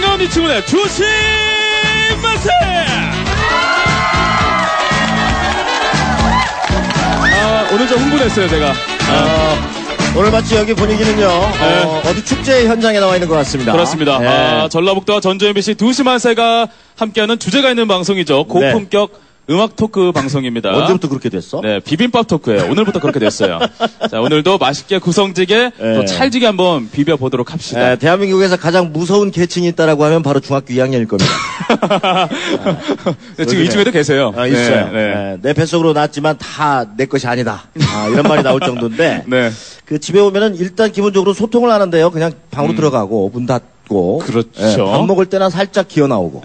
한가운데 친구네 조심하세. 오늘 좀 흥분했어요 제가. 오늘 마치 여기 분위기는요, 어디 축제 현장에 나와 있는 것 같습니다. 그렇습니다. 네. 전라북도와 전주 MBC 두시만세가 함께하는 주제가 있는 방송이죠. 고품격 음악 토크 방송입니다. 언제부터 그렇게 됐어? 네, 비빔밥 토크예요. 오늘부터 그렇게 됐어요. 자, 오늘도 맛있게 구성지게 또 찰지게 한번 비벼보도록 합시다. 네, 대한민국에서 가장 무서운 계층이 있다라고 하면 바로 중학교 2학년일 겁니다. 네, 지금 이 중에도 계세요. 있어요. 네. 내 뱃속으로 낳았지만 다 내 것이 아니다. 이런 말이 나올 정도인데 네. 그 집에 오면은 일단 기본적으로 소통을 하는데요. 그냥 방으로 들어가고 문 닫고 그렇죠. 밥 먹을 때나 살짝 기어 나오고.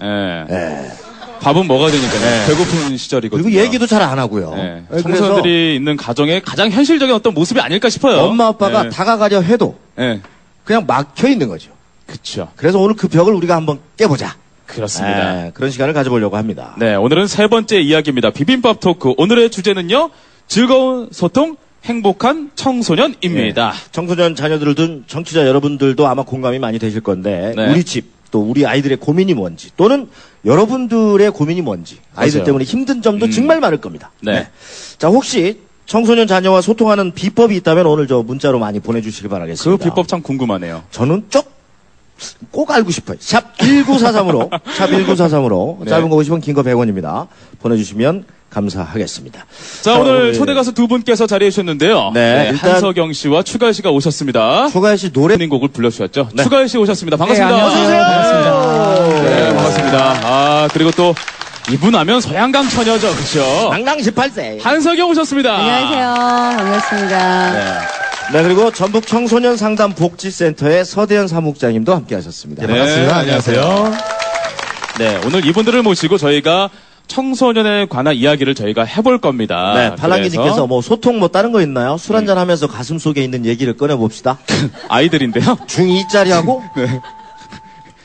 밥은 먹어야 되니까요. 배고픈 시절이거든요. 그리고 얘기도 잘 안 하고요. 청소년들이 있는 가정의 가장 현실적인 어떤 모습이 아닐까 싶어요. 엄마 아빠가 다가가려 해도 그냥 막혀 있는 거죠. 그렇죠. 그래서 오늘 그 벽을 우리가 한번 깨보자. 그렇습니다. 그런 시간을 가져보려고 합니다. 네, 오늘은 세 번째 이야기입니다. 비빔밥 토크. 오늘의 주제는요. 즐거운 소통, 행복한 청소년입니다. 청소년 자녀들을 둔 청취자 여러분들도 아마 공감이 많이 되실 건데 우리 집, 또 우리 아이들의 고민이 뭔지, 또는 여러분들의 고민이 뭔지, 아이들 때문에 힘든 점도 정말 많을 겁니다. 자, 혹시 청소년 자녀와 소통하는 비법이 있다면 오늘 저 문자로 많이 보내주시기 바라겠습니다. 그 비법 참 궁금하네요. 저는 꼭 알고 싶어요. 샵 1943으로, 샵 1943으로, 짧은 거 50원, 긴 거 100원입니다. 보내주시면 감사하겠습니다. 자, 오늘 초대 가수 두 분께서 자리해 주셨는데요. 일단 한석영 씨와 추가열 씨가 오셨습니다. 추가열 씨 노래 곡을 불러주셨죠. 추가열 씨 오셨습니다. 반갑습니다. 안녕하세요. 반갑습니다. 네, 반갑습니다. 그리고 또 이분 하면 소양강 처녀죠. 그렇죠? 낭낭 18세. 한석영 오셨습니다. 안녕하세요. 반갑습니다. 네, 그리고 전북 청소년 상담 복지센터의 서대현 사무국장님도 함께 하셨습니다. 네, 반갑습니다. 안녕하세요. 네, 오늘 이분들을 모시고 저희가 청소년에 관한 이야기를 저희가 해볼 겁니다. 네, 팔랑기님께서 뭐 소통 뭐 다른 거 있나요? 술 한잔 하면서 가슴 속에 있는 얘기를 꺼내봅시다. 아이들인데요. 중2짜리하고?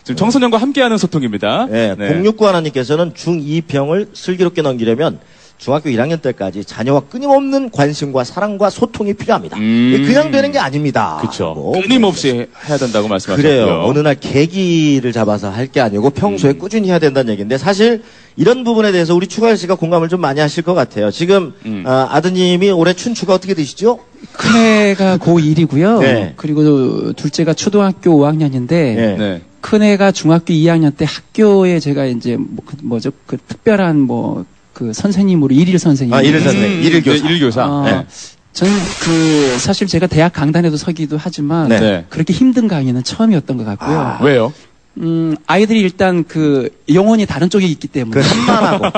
지금 청소년과 함께하는 소통입니다. 069 하나님께서는 중2병을 슬기롭게 넘기려면 중학교 1학년 때까지 자녀와 끊임없는 관심과 사랑과 소통이 필요합니다. 그냥 되는 게 아닙니다. 그렇죠. 끊임없이 해야 된다고 말씀하셨고요. 그래요. 어느 날 계기를 잡아서 할 게 아니고 평소에 꾸준히 해야 된다는 얘기인데 사실 이런 부분에 대해서 우리 추가열 씨가 공감을 좀 많이 하실 것 같아요. 지금 아드님이 올해 춘추가 어떻게 되시죠? 큰애가 고1이고요. 그리고 둘째가 초등학교 5학년인데 큰애가 중학교 2학년 때 학교에 제가 이제 그 특별한 그 선생님으로 일일 선생님. 일일 선생님. 일일 교사. 일일 교사. 저는 사실 제가 대학 강단에도 서기도 하지만 그렇게 힘든 강의는 처음이었던 것 같고요. 왜요? 아이들이 일단 영혼이 다른 쪽에 있기 때문에. 산만하고.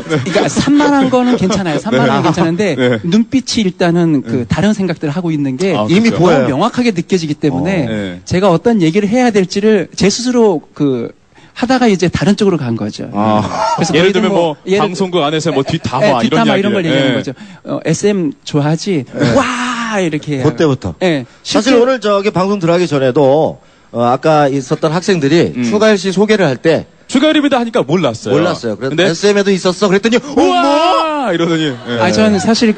그러니까 산만한 거는 괜찮아요. 산만한 건 괜찮은데 눈빛이 일단은 다른 생각들을 하고 있는 게 이미 보여요. 명확하게 느껴지기 때문에 제가 어떤 얘기를 해야 될지를 제 스스로 하다가 이제 다른 쪽으로 간 거죠. 그래서 예를 들면 방송국 안에서 뒷담화 이런 걸 얘기하는 거죠. SM 좋아하지? 와 이렇게. 그때부터. 사실 오늘 방송 들어가기 전에도 아까 있었던 학생들이 추가열 씨 소개를 할 때 추가열입니다 하니까 몰랐어요. 그런데 SM에도 있었어. 그랬더니 우와 이러더니. 저는 사실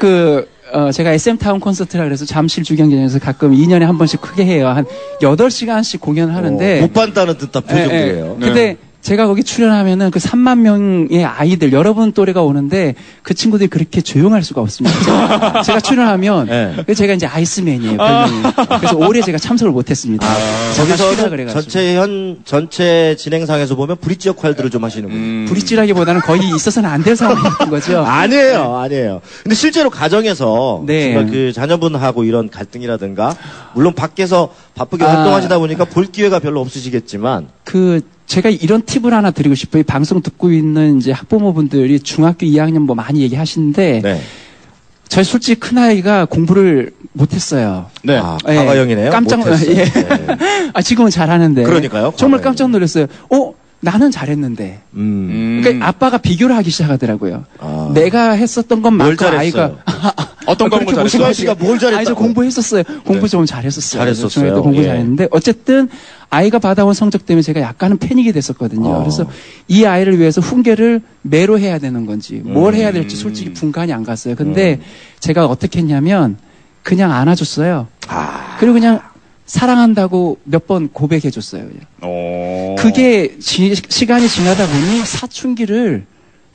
제가 SM 타운 콘서트라 그래서 잠실 주경기장에서 가끔 2년에 한 번씩 크게 해요. 한 8시간씩 공연을 하는데. 못 봤다는 듯한 표정들이에요. 근데 제가 거기 출연하면은 3만 명의 아이들, 여러분 또래가 오는데 그 친구들이 그렇게 조용할 수가 없습니다. 제가 출연하면 제가 이제 아이스맨이에요, 별명이. 그래서 올해 제가 참석을 못했습니다. 저기서 전체 진행상에서 보면 브릿지 역할들을 좀 하시는군요. 브릿지라기보다는 거의 있어서는 안 될 상황이었던 거죠. 아니에요. 근데 실제로 가정에서 정말 그 자녀분하고 이런 갈등이라든가 물론 밖에서 바쁘게 활동하시다 보니까 볼 기회가 별로 없으시겠지만 제가 이런 팁을 하나 드리고 싶어요. 이 방송 듣고 있는 이제 학부모분들이 중학교 2학년 많이 얘기하시는데 저희 솔직히 큰아이가 공부를 못했어요. 과거형이네요. 지금은 잘하는데. 그러니까요. 정말 깜짝 놀랐어요. 나는 잘했는데. 그러니까 아빠가 비교를 하기 시작하더라고요. 내가 했었던 것만큼 아이가 어떤 과목을 잘했어요? 추가열 씨가 뭘 잘했다고? 저 공부했었어요. 공부 좀 잘했었어요. 잘했었어요. 공부 잘했는데 어쨌든 아이가 받아온 성적 때문에 제가 약간은 패닉이 됐었거든요. 그래서 이 아이를 위해서 훈계를 매로 해야 되는 건지 뭘 해야 될지 솔직히 분간이 안 갔어요. 근데 제가 어떻게 했냐면 그냥 안아줬어요. 그리고 그냥 사랑한다고 몇 번 고백해줬어요. 그게 시간이 지나다 보니 사춘기를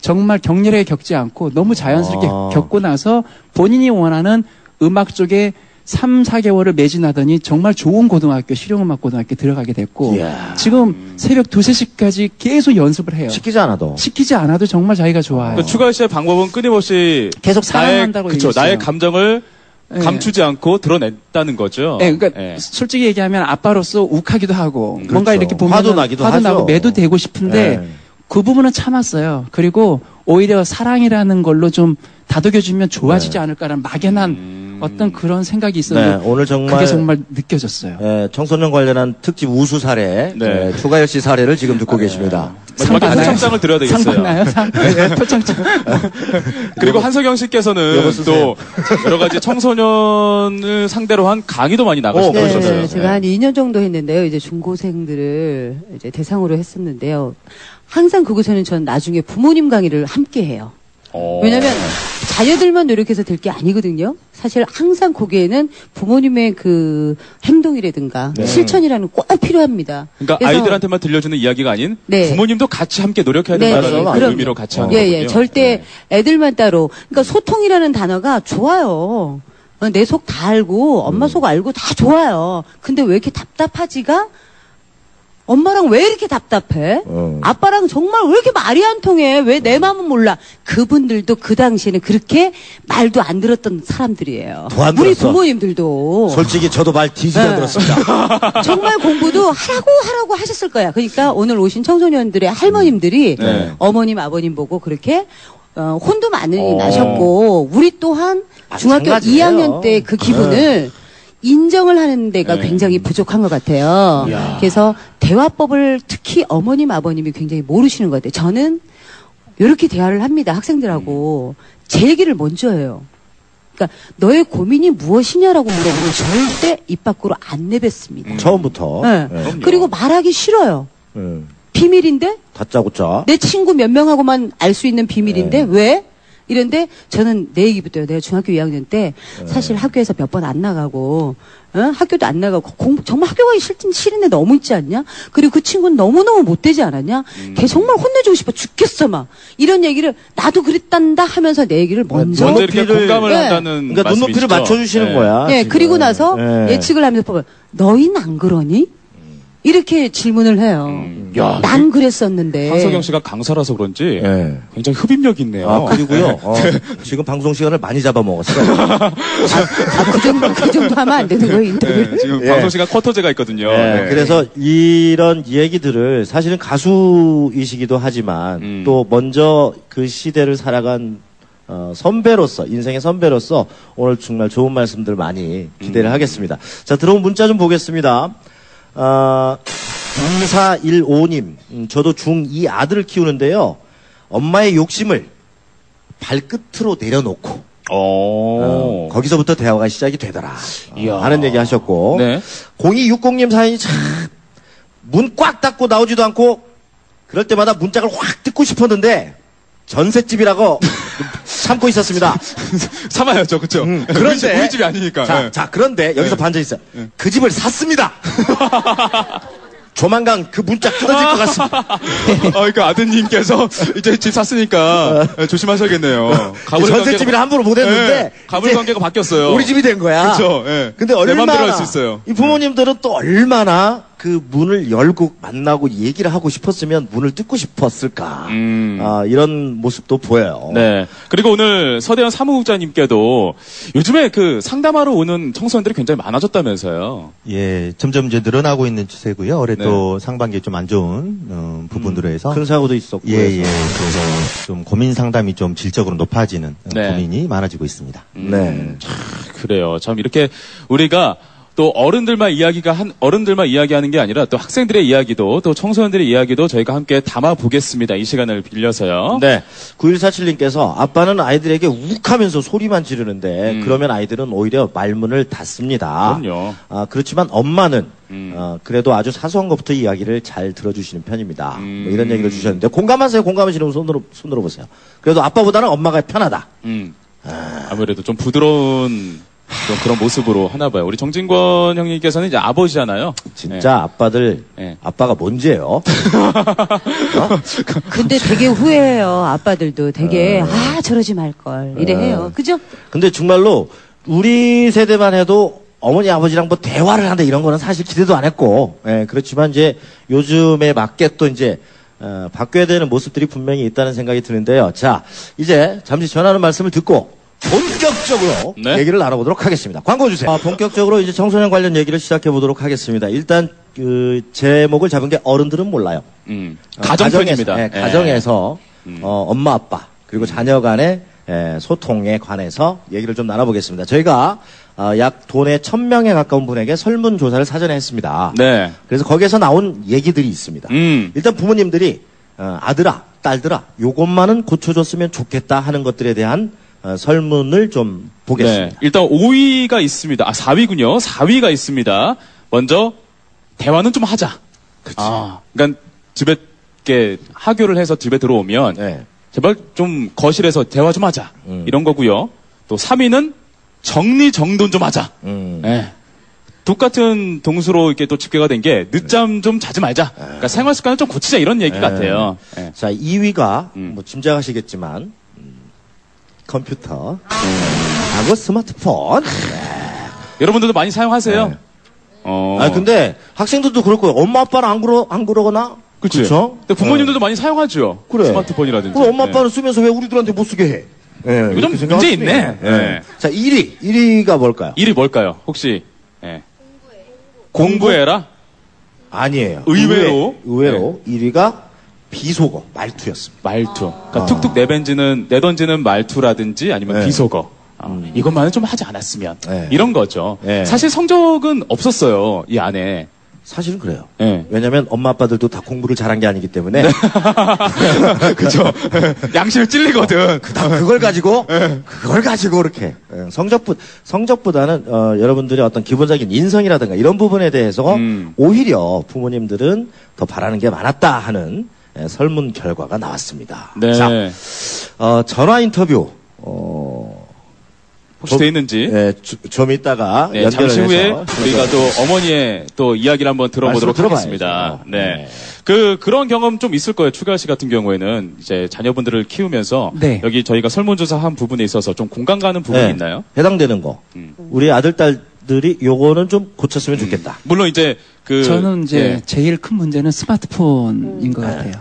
정말 격렬하게 겪지 않고 너무 자연스럽게 겪고 나서 본인이 원하는 음악 쪽에 3, 4개월을 매진하더니 정말 좋은 고등학교, 실용음악 고등학교 들어가게 됐고 지금 새벽 2, 3시까지 계속 연습을 해요. 시키지 않아도 정말 자기가 좋아요. 그러니까 추가열 씨의 방법은 끊임없이 계속 사랑한다고 얘기했어요. 나의 감정을 감추지 않고 드러냈다는 거죠. 네, 그러니까 솔직히 얘기하면 아빠로서 욱하기도 하고 그렇죠. 뭔가 이렇게 보면 화도 나고 매도 되고 싶은데 그 부분은 참았어요. 그리고 오히려 사랑이라는 걸로 좀 다독여주면 좋아지지 않을까라는 막연한 어떤 그런 생각이 있었는데 오늘 정말 그게 정말 느껴졌어요. 청소년 관련한 특집 우수 사례, 추가열 씨 사례를 지금 듣고 계십니다. 마지막에 표창장을 드려야 되겠어요. 상 받나요? 표창장. 그리고 한석영 씨께서는 또 여러 가지 청소년을 상대로 한 강의도 많이 나가시고 하셨어요. 네, 제가 한 2년 정도 했는데요. 이제 중고생들을 이제 대상으로 했었는데요. 항상 그곳에는 전 나중에 부모님 강의를 함께 해요. 왜냐면 자녀들만 노력해서 될 게 아니거든요. 사실 항상 거기에는 부모님의 그 행동이라든가 실천이라는 꼭 필요합니다. 그러니까 아이들한테만 들려주는 이야기가 아닌 부모님도 같이 함께 노력해야 된다는 그런 의미로 같이 하는 거군요. 절대 애들만 따로. 그러니까 소통이라는 단어가 좋아요. 내 속 다 알고 엄마 속 알고 다 좋아요. 근데 왜 이렇게 답답하지가? 엄마랑 왜 이렇게 답답해? 아빠랑 정말 왜 이렇게 말이 안 통해? 왜 내 마음은 몰라? 그분들도 그 당시에는 그렇게 말도 안 들었던 사람들이에요. 우리 부모님들도. 솔직히 저도 말 뒤지게 안 들었습니다. 정말 공부도 하라고 하셨을 거야. 그러니까 오늘 오신 청소년들의 할머님들이 어머님, 아버님 보고 그렇게 혼도 많이 나셨고 우리 또한 중학교 2학년 때 그 기분을 인정을 하는 데가 굉장히 부족한 것 같아요. 그래서 대화법을 특히 어머님, 아버님이 굉장히 모르시는 것 같아요. 저는 이렇게 대화를 합니다. 학생들하고. 제 얘기를 먼저 해요. 그러니까 너의 고민이 무엇이냐라고 물어보면 절대 입 밖으로 안 내뱉습니다. 처음부터. 그리고 말하기 싫어요. 비밀인데? 다짜고짜. 내 친구 몇 명하고만 알 수 있는 비밀인데 왜? 이런데 저는 내 얘기부터요. 내가 중학교 2학년 때 사실 학교에서 몇 번 안 나가고 학교도 안 나가고 정말 학교 가기 싫은 애 너무 있지 않냐? 그리고 그 친구는 너무너무 못되지 않았냐? 걔 정말 혼내주고 싶어 죽겠어 막 이런 얘기를 나도 그랬단다 하면서 내 얘기를 먼저 이렇게 공감을 한다는 그러니까 눈높이를 맞춰주시는 거야. 네, 그리고 나서 예측을 하면서 보면 너희는 안 그러니? 이렇게 질문을 해요. 난 그랬었는데. 한석영 씨가 강사라서 그런지 굉장히 흡입력이 있네요. 그리고요. 지금 방송 시간을 많이 잡아먹었어. 그 정도 하면 안 되는 거예요, 인터뷰를. 지금 방송 시간 쿼터제가 있거든요. 그래서 이런 얘기들을 사실은 가수이시기도 하지만 또 먼저 그 시대를 살아간 선배로서, 인생의 선배로서 오늘 정말 좋은 말씀들 많이 기대를 하겠습니다. 자, 들어온 문자 좀 보겠습니다. 0415님, 저도 중2 아들을 키우는데요. 엄마의 욕심을 발끝으로 내려놓고, 거기서부터 대화가 시작이 되더라. 하는 얘기 하셨고, 0260님 사연이 참, 문 꽉 닫고 나오지도 않고, 그럴 때마다 문짝을 확 뜯고 싶었는데, 전셋집이라고 참고 있었습니다. 참아야죠, 그쵸? 그런데 우리 집이 아니니까. 자, 그런데 여기서 반전이 있어요. 그 집을 샀습니다. 조만간 그 문짝 뜯어질 것 같습니다. 그러니까 아드님께서 이제 집 샀으니까 조심하셔야겠네요. 전셋집이라 함부로 못했는데 가불 관계가 바뀌었어요. 우리 집이 된 거야. 그렇죠. 근데 얼마나 내 맘대로 할 수 있어요. 이 부모님들은 또 얼마나 그 문을 열고 만나고 얘기를 하고 싶었으면 문을 뜯고 싶었을까. 이런 모습도 보여요. 네. 그리고 오늘 서대현 사무국장님께도 요즘에 그 상담하러 오는 청소년들이 굉장히 많아졌다면서요. 예, 점점 이제 늘어나고 있는 추세고요. 올해 또 상반기에 좀 안 좋은 부분으로 해서 큰 사고도 있었고. 그래서 좀 고민 상담이 좀 질적으로 높아지는 고민이 많아지고 있습니다. 그래요. 참 이렇게 우리가 또 어른들만 이야기하는 게 아니라 또 학생들의 이야기도 또 청소년들의 이야기도 저희가 함께 담아보겠습니다. 이 시간을 빌려서요. 네. 9147님께서 아빠는 아이들에게 욱하면서 소리만 지르는데 그러면 아이들은 오히려 말문을 닫습니다. 그럼요. 그렇지만 엄마는 그래도 아주 사소한 것부터 이야기를 잘 들어주시는 편입니다. 뭐 이런 얘기를 주셨는데 공감하세요? 공감하시는 분 손들어 보세요. 그래도 아빠보다는 엄마가 편하다. 아무래도 좀 부드러운 좀 그런 모습으로 하나 봐요. 우리 정진권 형님께서는 이제 아버지잖아요. 진짜 네. 아빠들, 네. 아빠가 뭔지예요? 근데 되게 후회해요. 아빠들도 되게 저러지 말걸 이래 해요. 그죠? 근데 정말로 우리 세대만 해도 어머니 아버지랑 뭐 대화를 한다 이런 거는 사실 기대도 안 했고, 그렇지만 이제 요즘에 맞게 또 이제 바뀌어야 되는 모습들이 분명히 있다는 생각이 드는데요. 자, 이제 잠시 전하는 말씀을 듣고 본격적으로 네? 얘기를 나눠보도록 하겠습니다. 광고 주세요. 본격적으로 이제 청소년 관련 얘기를 시작해 보도록 하겠습니다. 일단 그 제목을 잡은 게 어른들은 몰라요. 가정편입니다. 가정에서 엄마 아빠 그리고 자녀 간의 소통에 관해서 얘기를 좀 나눠보겠습니다. 저희가 약 도내 1000명에 가까운 분에게 설문조사를 사전에 했습니다. 네. 그래서 거기에서 나온 얘기들이 있습니다. 일단 부모님들이 아들아, 딸들아, 요것만은 고쳐줬으면 좋겠다 하는 것들에 대한 설문을 좀 보겠습니다. 네. 일단 5위가 있습니다. 4위군요. 4위가 있습니다. 먼저 대화는 좀 하자. 그치. 그러니까 집에 이렇게 하교를 해서 집에 들어오면 네. 제발 좀 거실에서 대화 좀 하자. 이런 거고요. 또 3위는 정리정돈 좀 하자. 네. 똑같은 동수로 이렇게 또 집계가 된 게 늦잠 좀 자지 말자. 그러니까 생활 습관을 좀 고치자 이런 얘기 같아요. 네. 자, 2위가 뭐 짐작하시겠지만 컴퓨터 하고 스마트폰. 여러분들도 많이 사용하세요? 네. 근데 학생들도 그럴 거예요. 엄마 아빠는 안 그러거나. 그치. 그렇죠? 근데 부모님들도 많이 사용하죠. 그래. 스마트폰이라든지. 그럼 엄마 아빠는 쓰면서 왜 우리들한테 못 쓰게 해? 네, 이거 좀 문제 있네. 네. 자, 1위가 뭘까요? 1위 뭘까요? 혹시 공부해라? 아니에요. 의외로 네. 1위가 비속어, 말투였습니다. 말투. 그러니까 툭툭 내던지는 말투라든지 아니면 비속어. 이것만은 좀 하지 않았으면. 네. 이런 거죠. 네. 사실 성적은 없었어요. 이 안에. 사실은 그래요. 네. 왜냐면 엄마 아빠들도 다 공부를 잘한 게 아니기 때문에. 네. 그죠. 양심에 찔리거든. 그걸 가지고 이렇게. 성적보다는, 여러분들의 어떤 기본적인 인성이라든가 이런 부분에 대해서 오히려 부모님들은 더 바라는 게 많았다 하는 설문 결과가 나왔습니다. 네. 자, 전화 인터뷰, 혹시 돼 있는지. 네, 좀 이따가 연결을 잠시 후에 해서 우리가 또 어머니의 또 이야기를 한번 들어보도록 하겠습니다. 네. 그런 경험 좀 있을 거예요. 추가 씨 같은 경우에는 이제 자녀분들을 키우면서 네. 여기 저희가 설문조사 한 부분에 있어서 좀 공감 가는 부분이 있나요? 해당되는 거. 우리 아들 딸들이 요거는 좀 고쳤으면 좋겠다. 물론 이제 저는 이제 제일 큰 문제는 스마트폰인 것 같아요.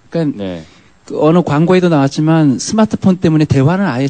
그러니까 어느 광고에도 나왔지만 스마트폰 때문에 대화는 아예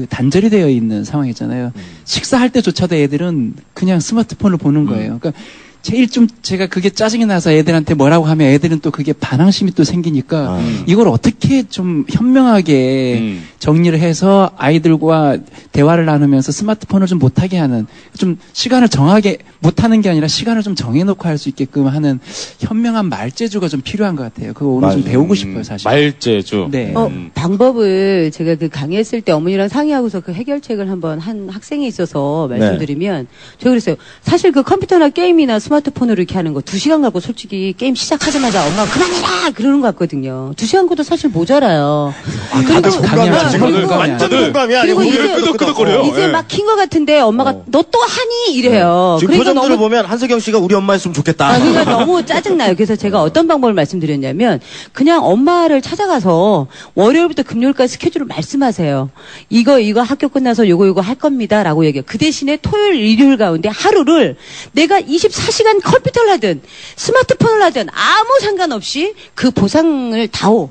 단절이 되어 있는 상황이잖아요. 식사할 때조차도 애들은 그냥 스마트폰을 보는 거예요. 그러니까 제일 좀 제가 그게 짜증이 나서 애들한테 뭐라고 하면 애들은 또 그게 반항심이 또 생기니까 이걸 어떻게 좀 현명하게 정리를 해서 아이들과 대화를 나누면서 스마트폰을 좀 못하게 하는, 좀 시간을 정하게 못하는 게 아니라 시간을 좀 정해놓고 할 수 있게끔 하는 현명한 말재주가 좀 필요한 것 같아요. 그거 오늘 좀 배우고 싶어요, 사실. 말재주. 네. 방법을 제가 그 강의했을 때 어머니랑 상의하고서 그 해결책을 한번 한 학생이 있어서 말씀드리면 제가 그랬어요. 사실 그 컴퓨터나 게임이나 스마트폰으로 이렇게 하는 거 2시간 갖고 솔직히 게임 시작하자마자 엄마가 그만해라! 그러는 것 같거든요. 2시간 것도 사실 모자라요. 다들 공감이야. 완전 공감이야. 그리고 끄덕끄덕거려요. 이제 막 킨 것 같은데 엄마가 너 또 하니? 이래요. 지금 그러니까 표정들을 보면 한석영 씨가 우리 엄마였으면 좋겠다. 그러니까 너무 짜증나요. 그래서 제가 어떤 방법을 말씀드렸냐면 그냥 엄마를 찾아가서 월요일부터 금요일까지 스케줄을 말씀하세요. 이거 학교 끝나서 요거 할 겁니다. 라고 얘기해요. 그 대신에 토요일, 일요일 가운데 하루를 내가 24시간 컴퓨터를 하든 스마트폰을 하든 아무 상관없이 그 보상을 다오.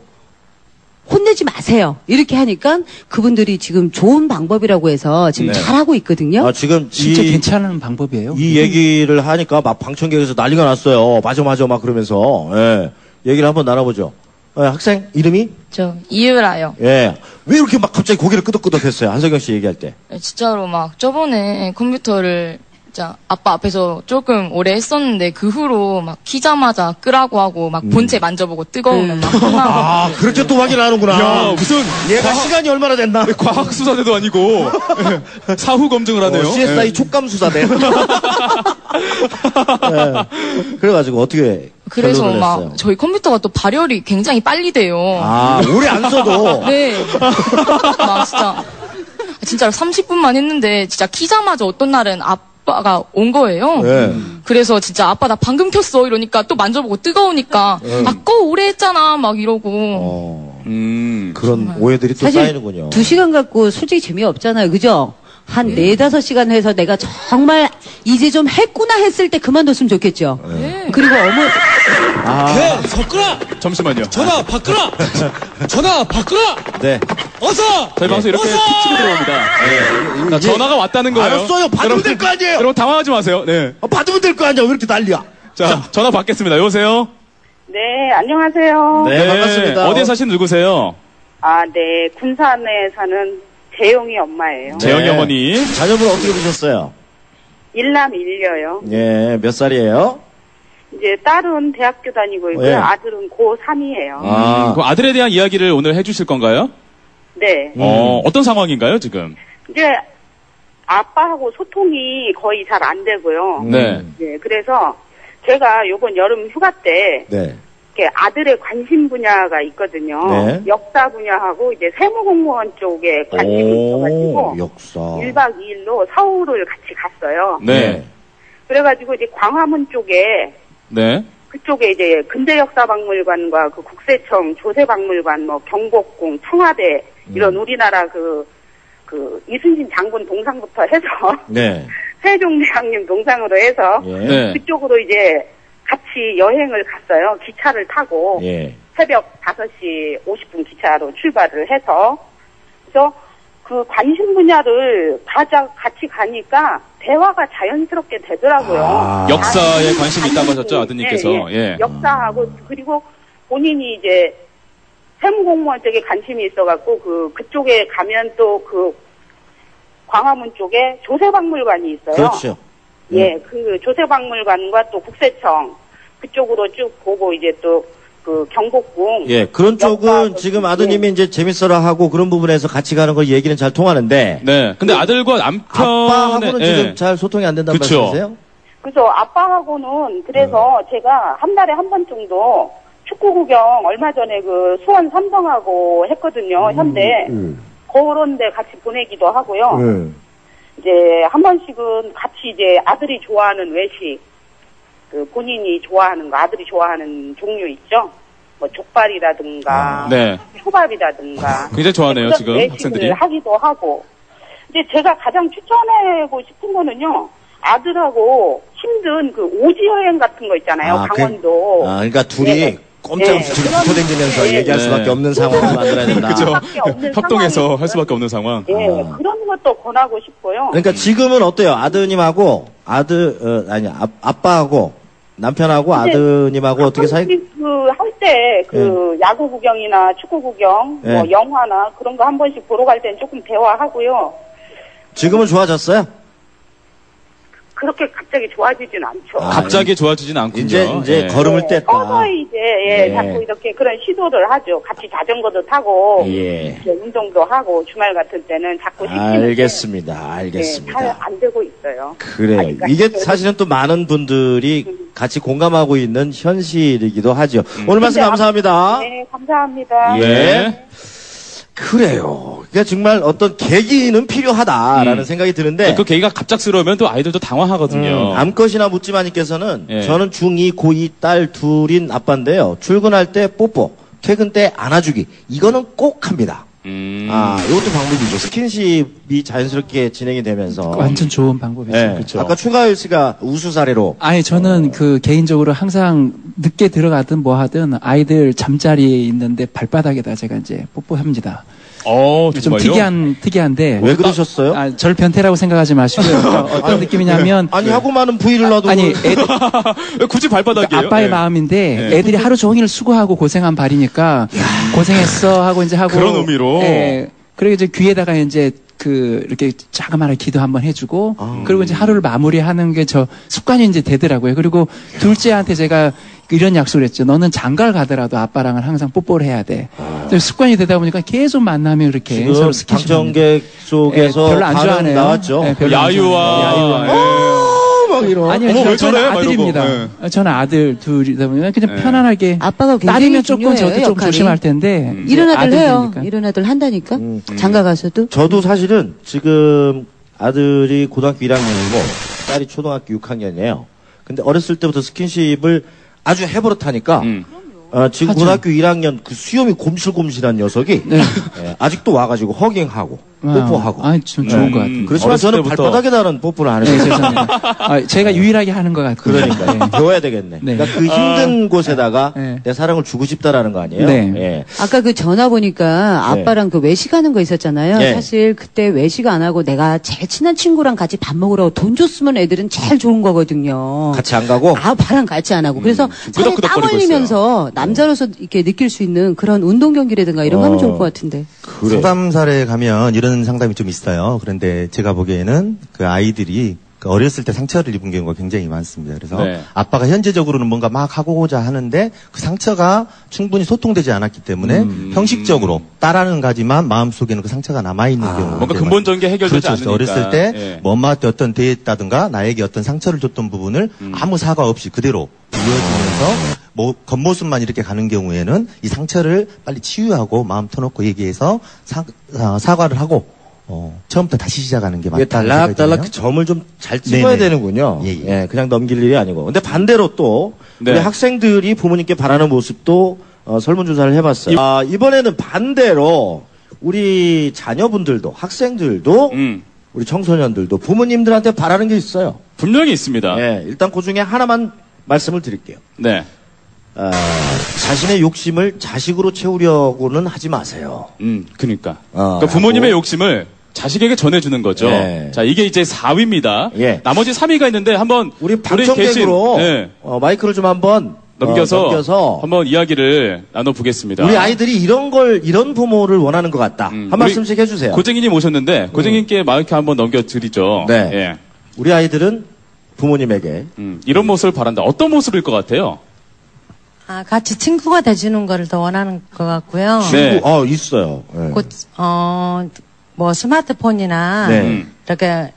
혼내지 마세요. 이렇게 하니까 그분들이 지금 좋은 방법이라고 해서 지금 잘하고 있거든요. 지금 진짜 괜찮은 방법이에요. 이 얘기를 하니까 막 방청객에서 난리가 났어요. 맞아 막 그러면서. 얘기를 한번 나눠보죠. 학생 이름이? 저 이유라요. 왜 이렇게 막 갑자기 고개를 끄덕끄덕했어요? 한석영 씨 얘기할 때. 진짜로 막 저번에 컴퓨터를 진짜 아빠 앞에서 조금 오래 했었는데 그 후로 막 키자마자 끄라고 하고 막 본체 만져보고 뜨거우면 막 혼나고. 그렇게 또 확인하는구나. 야, 무슨 얘가 시간이 얼마나 됐나? 과학 수사대도 아니고 사후 검증을 하네요. CSI 촉감 수사대. 그래가지고 어떻게? 그래서 막 저희 컴퓨터가 또 발열이 굉장히 빨리 돼요. 오래 안 써도. 네. 막 진짜. 진짜로 30분만 했는데 진짜 키자마자 어떤 날은 아빠가 온 거예요. 네. 그래서 진짜 아빠 나 방금 켰어 이러니까 또 만져보고 뜨거우니까 아까 오래 했잖아 막 이러고. 그런 정말. 오해들이 또 쌓이는군요. 2시간 갖고 솔직히 재미없잖아요. 그죠? 한 4-5시간 해서 내가 정말 이제 좀 했구나 했을 때 그만뒀으면 좋겠죠. 그리고 걔 섞으라! 잠시만요. 전화 바꾸라! 전화 바꾸라! 네. 어서! 저희 방송 이렇게 툭 치고 들어옵니다. 자, 전화가 왔다는 거예요. 알았어요. 받으면 될 거 아니에요. 여러분 당황하지 마세요. 네. 받으면 될 거 아니야. 왜 이렇게 난리야? 자, 전화 받겠습니다. 여보세요? 네, 안녕하세요. 네, 반갑습니다. 어디에 사시는 누구세요? 아, 네, 군산에 사는 재용이 엄마예요. 재영이 어머니. 자녀분 어떻게 보셨어요? 일남 일녀요. 예, 몇 살이에요? 이제 딸은 대학교 다니고 있고요. 예. 아들은 고3이에요. 그 아들에 대한 이야기를 오늘 해주실 건가요? 네. 어떤 상황인가요, 지금? 이제 아빠하고 소통이 거의 잘 안 되고요. 네. 네, 그래서 제가 요번 여름 휴가 때 네. 이렇게 아들의 관심 분야가 있거든요. 네. 역사 분야하고 이제 세무공무원 쪽에 관심이 있어가지고 역사. 1박 2일로 서울을 같이 갔어요. 네. 그래가지고 이제 광화문 쪽에 네. 그쪽에 이제 근대역사박물관과 그 국세청 조세박물관 뭐 경복궁 청와대 이런 우리나라 그 이순신 장군 동상부터 해서 네. 세종대왕님 동상으로 해서 예. 그쪽으로 이제 같이 여행을 갔어요. 기차를 타고 예. 새벽 5시 50분 기차로 출발을 해서 그래서 그 관심 분야를 같이 가니까 대화가 자연스럽게 되더라고요. 역사에 관심이 있다고 하셨죠, 아드님께서. 예. 역사하고 그리고 본인이 이제 세무공무원 쪽에 관심이 있어갖고 그쪽에 가면 또 그 광화문 쪽에 조세박물관이 있어요. 그렇죠. 예, 그 조세박물관과 또 국세청 그쪽으로 쭉 보고 이제 또 그 경복궁. 예, 그런 쪽은 지금 아드님이 이제 재밌어라 하고 그런 부분에서 같이 가는 거 얘기는 잘 통하는데. 네. 근데 아들과 남편. 아빠하고는 지금 잘 소통이 안 된다는 그쵸. 말씀이세요? 그래서 아빠하고는 그래서 제가 한 달에 한 번 정도 축구 구경 얼마 전에 그 수원 삼성하고 했거든요, 현대. 그런 데 같이 보내기도 하고요. 이제 한 번씩은 같이 이제 아들이 좋아하는 외식, 그 본인이 좋아하는 거, 아들이 좋아하는 종류 있죠? 뭐 족발이라든가, 네. 초밥이라든가. 굉장히 좋아하네요, 그런 지금 외식을 학생들이. 하기도 하고. 이제 제가 가장 추천하고 싶은 거는요, 아들하고 힘든 그 오지 여행 같은 거 있잖아요, 강원도. 그러니까 둘이 네. 꼼짝없이 지금 붙어다니면서 얘기할 수밖에 없는 상황을 만들어야 된다. 그죠. 협동해서 할 수밖에 없는 상황. 예, 그런 것도 권하고 싶고요. 그러니까 지금은 어때요? 아드님하고 아빠하고 남편하고 아드님하고 어떻게 사이? 할 때 야구 구경이나 축구 구경, 뭐 영화나 그런 거 한 번씩 보러 갈 땐 조금 대화하고요. 지금은 좋아졌어요? 그렇게 갑자기 좋아지진 않죠. 갑자기 좋아지진 않군요. 이제 걸음을 뗐다. 서서 이제 자꾸 이렇게 그런 시도를 하죠. 같이 자전거도 타고 이제 운동도 하고 주말 같은 때는 자꾸 시키는데 알겠습니다. 잘 안 되고 있어요. 그래요. 이게 사실은 또 많은 분들이 같이 공감하고 있는 현실이기도 하죠. 오늘 말씀 감사합니다. 네, 감사합니다. 예. 그래요. 그러니까 정말 어떤 계기는 필요하다라는 생각이 드는데 그 계기가 갑작스러우면 또 아이들도 당황하거든요. 암컷이나 묻지마님께서는 저는 중2, 고2 딸 둘인 아빠인데요. 출근할 때 뽀뽀, 퇴근 때 안아주기 이거는 꼭 합니다. 이것도 방법이죠. 스킨십이 자연스럽게 진행이 되면서 완전 좋은 방법이죠. 네. 그렇죠. 아까 추가열 씨가 우수 사례로. 아니 저는 개인적으로 항상 늦게 들어가든 뭐 하든 아이들 잠자리에 있는데 발바닥에다 제가 이제 뽀뽀합니다. 좀 특이한데. 왜 그러셨어요? 절 변태라고 생각하지 마시고요. 어떤 느낌이냐면. 하고 많은 부위를 놔도. 굳이 발바닥이에요? 아빠의 마음인데 애들이 하루 종일 수고하고 고생한 발이니까 고생했어 하고 이제 하고. 그런 의미로. 그리고 이제 귀에다가 이제 이렇게 자그마한 기도 한번 해주고, 그리고 이제 하루를 마무리하는 게 습관이 이제 되더라고요. 그리고 둘째한테 제가 이런 약속을 했죠. 너는 장가를 가더라도 아빠랑은 항상 뽀뽀를 해야 돼. 습관이 되다 보니까 계속 만나면 이렇게 서로 스킨십. 방청객 속에서 별로 안 좋아하네요. 나왔죠. 야유와. 막 이런. 아니요, 어머, 왜 저는 저래? 막 아들입니다. 이러고. 저는 아들 둘이다 보면 그냥 네. 편안하게. 아빠가 굉장히 딸이면 조금 저도 중요해요, 좀 역할이. 조심할 텐데. 이런 아들 해요. 아들이니까. 이런 아들 한다니까. 장가 가서도. 저도 사실은 지금 아들이 고등학교 1학년이고 딸이 초등학교 6학년이에요. 근데 어렸을 때부터 스킨십을 아주 해버릇하니까 지금 하죠. 고등학교 1학년 그 수염이 곰실곰실한 녀석이 네. 예, 아직도 와가지고 허깅하고 뽀뽀하고. 아, 좀 좋은 것 같은데. 그렇지만 어렸을 저는 때부터- 발바닥에 다는 뽀뽀를 안 네, 해요. 죄송합니다. 제가 유일하게 하는 것 같아요. 그러니까 네. 배워야 되겠네. 네. 그러니까 그 힘든 곳에다가 네. 내 사랑을 주고 싶다라는 거 아니에요? 네. 예. 아까 그 전화 보니까 아빠랑 그 외식하는 거 있었잖아요. 예. 사실 그때 외식 안 하고 내가 제일 친한 친구랑 같이 밥 먹으라고 돈 줬으면 애들은 제일 좋은 거거든요. 같이 안 가고 아빠랑 같이 안 하고. 그래서 차라리 땀 끄덕끄덕거리고 흘리면서 남자로서 이렇게 느낄 수 있는 그런 운동 경기라든가 이런 거 하면 좋을 것 같은데. 그래. 상담사에 가면 이런 상담이 좀 있어요. 그런데 제가 보기에는 그 아이들이 그 어렸을 때 상처를 입은 경우가 굉장히 많습니다. 그래서 네. 아빠가 현재적으로는 뭔가 막 하고자 하는데 그 상처가 충분히 소통되지 않았기 때문에 형식적으로 따라는 가지만 마음속에는 그 상처가 남아있는 경우가 뭔가 근본적인 게 해결되지 그렇죠. 않으니까. 어렸을 때 예. 뭐 엄마한테 어떤 대했다든가 나에게 어떤 상처를 줬던 부분을 아무 사과 없이 그대로 이어지면서 뭐 겉모습만 이렇게 가는 경우에는 이 상처를 빨리 치유하고 마음 터놓고 얘기해서 사과를 하고 처음부터 다시 시작하는 게 이게 맞다. 달락달락 그 점을 좀 잘 찍어야 네네. 되는군요. 예, 예. 예, 그냥 넘길 일이 아니고. 근데 반대로 또 네. 우리 학생들이 부모님께 바라는 모습도 설문조사를 해봤어요. 이번에는 반대로 우리 자녀분들도 학생들도 우리 청소년들도 부모님들한테 바라는 게 있어요. 분명히 있습니다. 예, 일단 그 중에 하나만 말씀을 드릴게요. 네. 자신의 욕심을 자식으로 채우려고는 하지 마세요. 그러니까 부모님의 욕심을 자식에게 전해주는 거죠. 예. 자, 이게 이제 4위입니다. 예. 나머지 3위가 있는데 한번 우리 방청객으로 네. 마이크를 좀 한번 넘겨서 한번 이야기를 나눠보겠습니다. 우리 아이들이 이런 부모를 원하는 것 같다. 한 말씀씩 해주세요. 고쟁이님 오셨는데 고쟁이님께 마이크 한번 넘겨드리죠. 네. 예. 우리 아이들은 부모님에게 이런 모습을 바란다. 어떤 모습일 것 같아요? 같이 친구가 돼주는 거를 더 원하는 것 같고요. 네. 있어요. 네. 곧, 뭐 스마트폰이나 네. 이렇게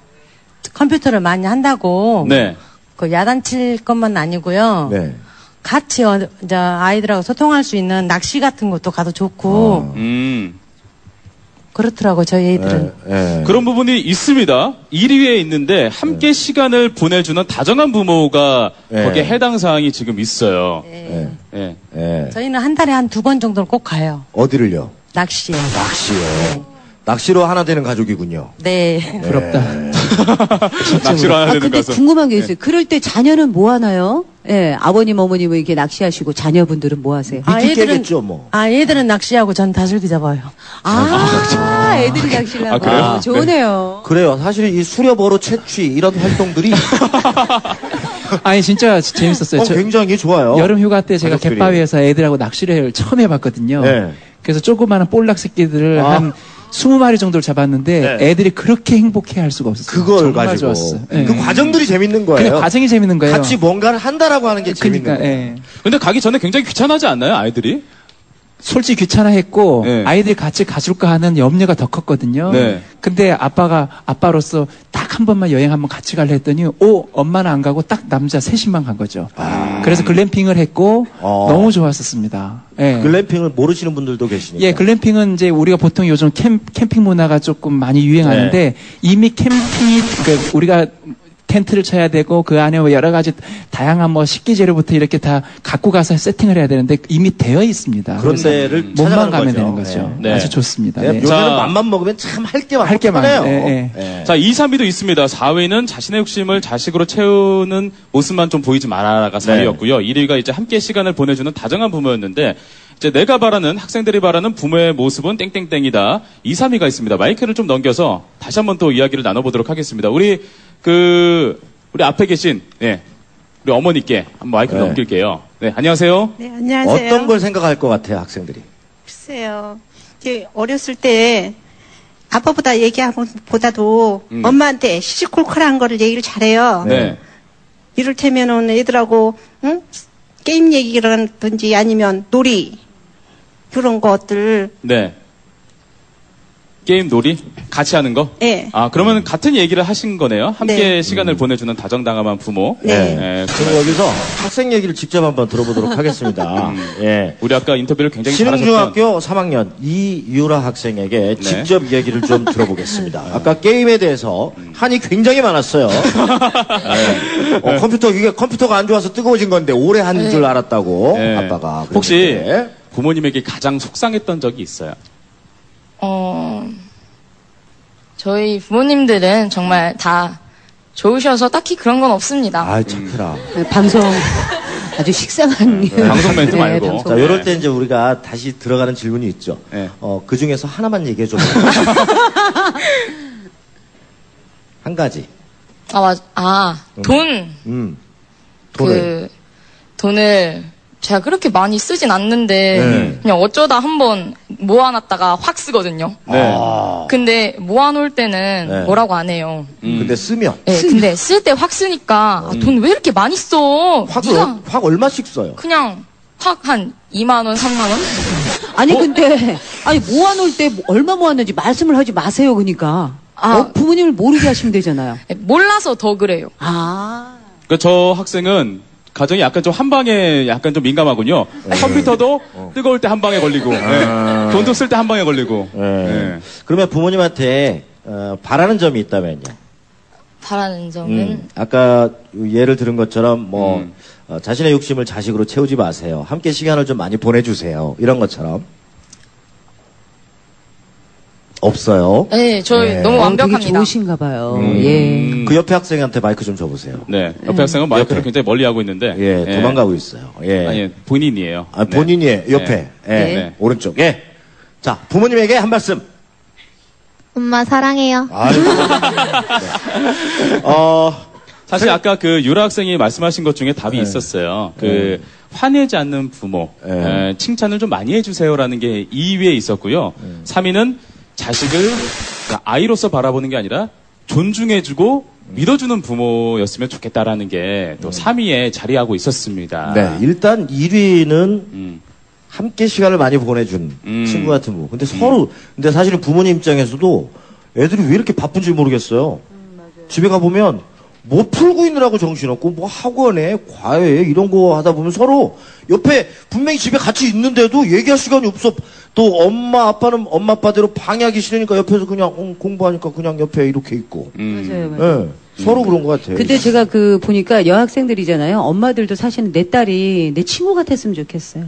컴퓨터를 많이 한다고 네. 그 야단칠 것만 아니고요. 네. 같이 이제 아이들하고 소통할 수 있는 낚시 같은 것도 가도 좋고 그렇더라고 저희 애들은. 네. 그런 부분이 있습니다. 1위에 있는데 함께 시간을 보내주는 다정한 부모가 거기에 해당 사항이 지금 있어요. 네. 저희는 한 달에 한 2번 정도는 꼭 가요. 어디를요? 낚시요. 낚시요. 낚시로 하나 되는 가족이군요. 네. 부럽다. 낚시로 하나 되는 근데 가서. 궁금한 게 있어요. 그럴 때 자녀는 뭐 하나요? 예, 아버님, 어머님은 이렇게 낚시하시고 자녀분들은 뭐 하세요? 미끼 깨겠죠, 뭐. 애들은 낚시하고 전 다슬기 잡아요. 애들이 낚시를 하고. 그래요? 좋네요. 그래요. 사실 이 수렵어로 채취 이런 활동들이 아니 진짜 재밌었어요. 굉장히 좋아요. 여름 휴가 때 제가 가족들이. 갯바위에서 애들하고 낚시를 처음 해봤거든요. 네. 그래서 조그마한 볼락 새끼들을 한 20마리 정도를 잡았는데 네. 애들이 그렇게 행복해할 수가 없었어요. 그걸 정말 가지고 좋았어요. 그 과정들이 재밌는 그래, 거예요. 과정이 재밌는 거예요. 같이 뭔가를 한다라고 하는 게 재밌는 그러니까, 거예요. 예. 근데 가기 전에 굉장히 귀찮아하지 않나요, 아이들이? 솔직히 귀찮아했고 네. 아이들이 같이 가줄까 하는 염려가 더 컸거든요. 네. 근데 아빠로서 딱 한 번만 여행 한번 같이 갈래 했더니 엄마는 안 가고 딱 남자 셋이만 간 거죠. 그래서 글램핑을 했고 너무 좋았었습니다. 예. 글램핑을 모르시는 분들도 계시니까. 예, 글램핑은 이제 우리가 보통 요즘 캠핑 문화가 조금 많이 유행하는데 이미 캠핑이 우리가 텐트를 쳐야 되고 그 안에 여러 가지 다양한 뭐 식기재료부터 이렇게 다 갖고 가서 세팅을 해야 되는데 이미 되어 있습니다. 그런 데를 몸만 찾아가는 가면 거죠. 되는 거죠. 네. 아주 좋습니다. 네. 네. 요새는 자, 맘만 먹으면 참 할 게 할 게 많네요. 많아요. 예, 예. 자, 2, 3위도 있습니다. 4위는 자신의 욕심을 자식으로 채우는 모습만 좀 보이지 말아라가 4위였고요. 1위가 이제 함께 시간을 보내주는 다정한 부모였는데, 이제 내가 바라는, 학생들이 바라는 부모의 모습은 땡땡땡이다. 2, 3위가 있습니다. 마이크를 좀 넘겨서 다시 한번 또 이야기를 나눠보도록 하겠습니다. 우리 앞에 계신, 우리 어머니께 한번 마이크를 넘길게요. 네, 안녕하세요. 네, 안녕하세요. 어떤 걸 생각할 것 같아요, 학생들이? 글쎄요. 이제 어렸을 때 아빠보다 얘기하보다도 엄마한테 시시콜콜한 거를 얘기를 잘해요. 네. 이를테면은 애들하고 게임 얘기라든지 아니면 놀이 그런 것들 네. 게임 놀이? 같이 하는 거? 네. 아, 그러면 같은 얘기를 하신 거네요? 함께 네. 시간을 보내주는 다정다감한 부모. 네. 그럼 여기서 학생 얘기를 직접 한번 들어보도록 하겠습니다. 예. 우리 아까 인터뷰를 굉장히 잘하셨던 신흥중학교 3학년 이유라 학생에게 직접 얘기를 좀 들어보겠습니다. 아까 게임에 대해서 한이 굉장히 많았어요. 컴퓨터가 안 좋아서 뜨거워진 건데 오래 한 줄 알았다고 아빠가. 혹시 부모님에게 가장 속상했던 적이 있어요? 저희 부모님들은 정말 다 좋으셔서 딱히 그런 건 없습니다. 아, 착해라. 방송 아주 식상한 방송 멘트 말고. 방송. 자, 요럴 때 이제 우리가 다시 들어가는 질문이 있죠. 그 중에서 하나만 얘기해 줘. 한 가지. 돈을 제가 그렇게 많이 쓰진 않는데 그냥 어쩌다 한번 모아놨다가 확 쓰거든요. 근데 모아놓을 때는 뭐라고 안 해요. 근데 쓰면? 네, 근데 쓸 때 확 쓰니까 돈 왜 이렇게 많이 써? 확 얼마씩 써요? 그냥 확 한 2만 원, 3만 원? 아니 근데 모아놓을 때 얼마 모았는지 말씀을 하지 마세요. 그러니까 부모님을 모르게 하시면 되잖아요. 몰라서 더 그래요. 그 저 학생은 가정이 약간 좀 한 방에 약간 좀 민감하군요. 컴퓨터도 뜨거울 때 한 방에 걸리고, 돈도 쓸 때 한 방에 걸리고. 그러면 부모님한테 바라는 점이 있다면요? 바라는 점은 아까 예를 들은 것처럼 자신의 욕심을 자식으로 채우지 마세요. 함께 시간을 좀 많이 보내주세요. 이런 것처럼. 없어요. 네, 저희 너무 완벽합니다. 되게 좋으신가 봐요. 예. 그 옆에 학생한테 마이크 좀 줘보세요. 네, 옆에 학생은 마이크를 굉장히 멀리 하고 있는데. 도망가고 있어요. 아니, 본인이에요. 본인이에요. 옆에. 오른쪽. 자, 부모님에게 한 말씀. 엄마 사랑해요. 사실 아까 그 유라 학생이 말씀하신 것 중에 답이 있었어요. 화내지 않는 부모, 칭찬을 좀 많이 해주세요라는 게 2위에 있었고요. 3위는 자식을 그러니까 아이로서 바라보는 게 아니라 존중해주고 믿어주는 부모였으면 좋겠다라는 게 또 3위에 자리하고 있었습니다. 네, 일단 1위는 함께 시간을 많이 보내준 친구 같은 부모. 근데 근데 사실은 부모님 입장에서도 애들이 왜 이렇게 바쁜지 모르겠어요. 집에 가보면 뭐 풀고 있느라고 정신없고 뭐 학원에 과외에 이런 거 하다 보면 서로 옆에 분명히 집에 같이 있는데도 얘기할 시간이 없어. 또 엄마 아빠는 엄마 아빠대로 방해하기 싫으니까 옆에서 그냥 공부하니까 그냥 옆에 이렇게 있고. 맞아요. 서로 그런 것 같아요. 근데 제가 보니까 여학생들이잖아요. 엄마들도 사실은 내 딸이 내 친구 같았으면 좋겠어요.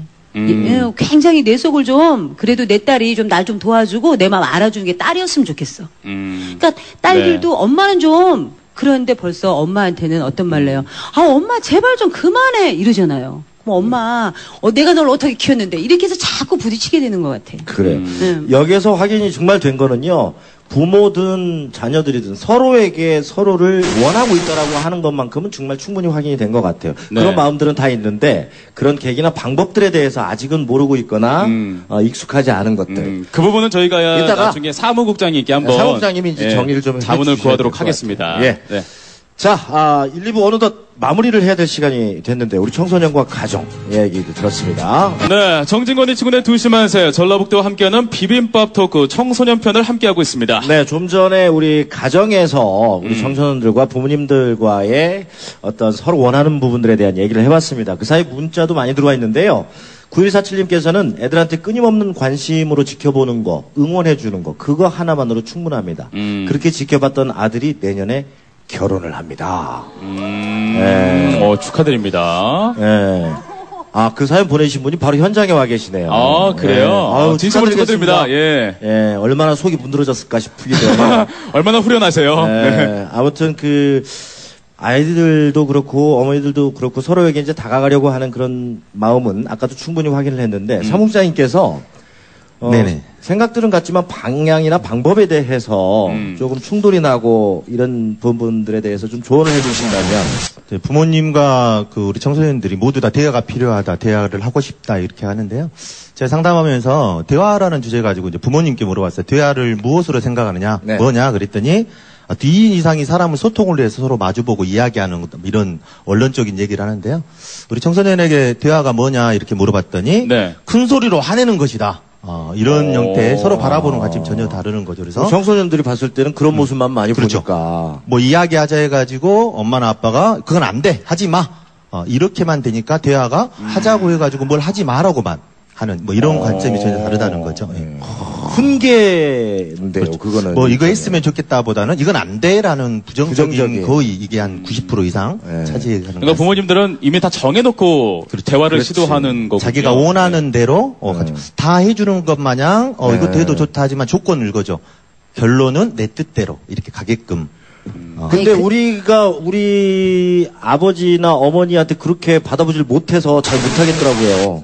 굉장히 내 속을 좀 그래도 내 딸이 좀 날 좀 도와주고 내 마음 알아주는 게 딸이었으면 좋겠어. 그러니까 딸들도 엄마는 좀 그런데 벌써 엄마한테는 어떤 말을 해요? 엄마 제발 좀 그만해 이러잖아요. 엄마 내가 널 어떻게 키웠는데 이렇게 해서 자꾸 부딪히게 되는 것 같아. 그래요. 여기서 확인이 정말 된 거는요. 부모든 자녀들이든 서로에게 서로를 원하고 있다라고 하는 것만큼은 정말 충분히 확인이 된 것 같아요. 그런 마음들은 다 있는데 그런 계기나 방법들에 대해서 아직은 모르고 있거나 익숙하지 않은 것들. 그 부분은 저희가 나중에 사무국장님께 한번 사무국장님이 이제 정리를 좀 자문을 구하도록 하겠습니다. 자, 1, 2부 어느덧 마무리를 해야 될 시간이 됐는데 우리 청소년과 가정 얘기도 들었습니다. 네, 정진권이 치군의 2시 만세 전라북도와 함께하는 비빔밥 토크 청소년 편을 함께하고 있습니다. 네, 좀 전에 우리 가정에서 우리 청소년들과 부모님들과의 어떤 서로 원하는 부분들에 대한 얘기를 해봤습니다. 그 사이 문자도 많이 들어와 있는데요. 9147님께서는 애들한테 끊임없는 관심으로 지켜보는 거, 응원해주는 거, 그거 하나만으로 충분합니다. 그렇게 지켜봤던 아들이 내년에 결혼을 합니다. 축하드립니다. 그 사연 보내신 분이 바로 현장에 와 계시네요. 그래요? 진심으로 축하드립니다. 얼마나 속이 문드러졌을까 싶기도 해요. 얼마나 후련하세요. 아무튼 아이들도 그렇고 어머니들도 그렇고 서로에게 이제 다가가려고 하는 그런 마음은 아까도 충분히 확인을 했는데 사무국장님께서 생각들은 같지만 방향이나 방법에 대해서 조금 충돌이 나고 이런 부분들에 대해서 좀 조언을 해주신다면. 부모님과 우리 청소년들이 모두 다 대화가 필요하다, 대화를 하고 싶다 이렇게 하는데요. 제가 상담하면서 대화라는 주제 가지고 이제 부모님께 물어봤어요. 대화를 무엇으로 생각하느냐, 뭐냐 그랬더니 2인 이상이 사람을 소통을 위해서 서로 마주보고 이야기하는 이런 원론적인 얘기를 하는데요. 우리 청소년에게 대화가 뭐냐 이렇게 물어봤더니 큰 소리로 화내는 것이다. 이런 형태 서로 바라보는 관점이 전혀 다르는 거죠. 그래서 청소년들이 봤을 때는 그런 모습만 많이 그렇죠. 보니까 뭐 이야기하자 해가지고 엄마나 아빠가 그건 안 돼, 하지 마. 이렇게만 되니까 대화가 하자고 해가지고 뭘 하지 마라고만 하는 뭐 이런 관점이 전혀 다르다는 거죠. 예. 훈계인데요, 그렇죠. 그거는. 뭐 이거 했으면 좋겠다보다는 이건 안 돼라는 부정적인 거의 이게 한 90% 이상 차지하는 거죠. 그러니까 부모님들은 이미 다 정해놓고 그렇죠. 대화를 그렇지. 시도하는 거고 자기가 원하는 대로 다 해주는 것 마냥 이것도 해도 좋다 하지만 조건을 거죠. 결론은 내 뜻대로 이렇게 가게끔. 근데 우리 아버지나 어머니한테 그렇게 받아보질 못해서 잘 못하겠더라고요.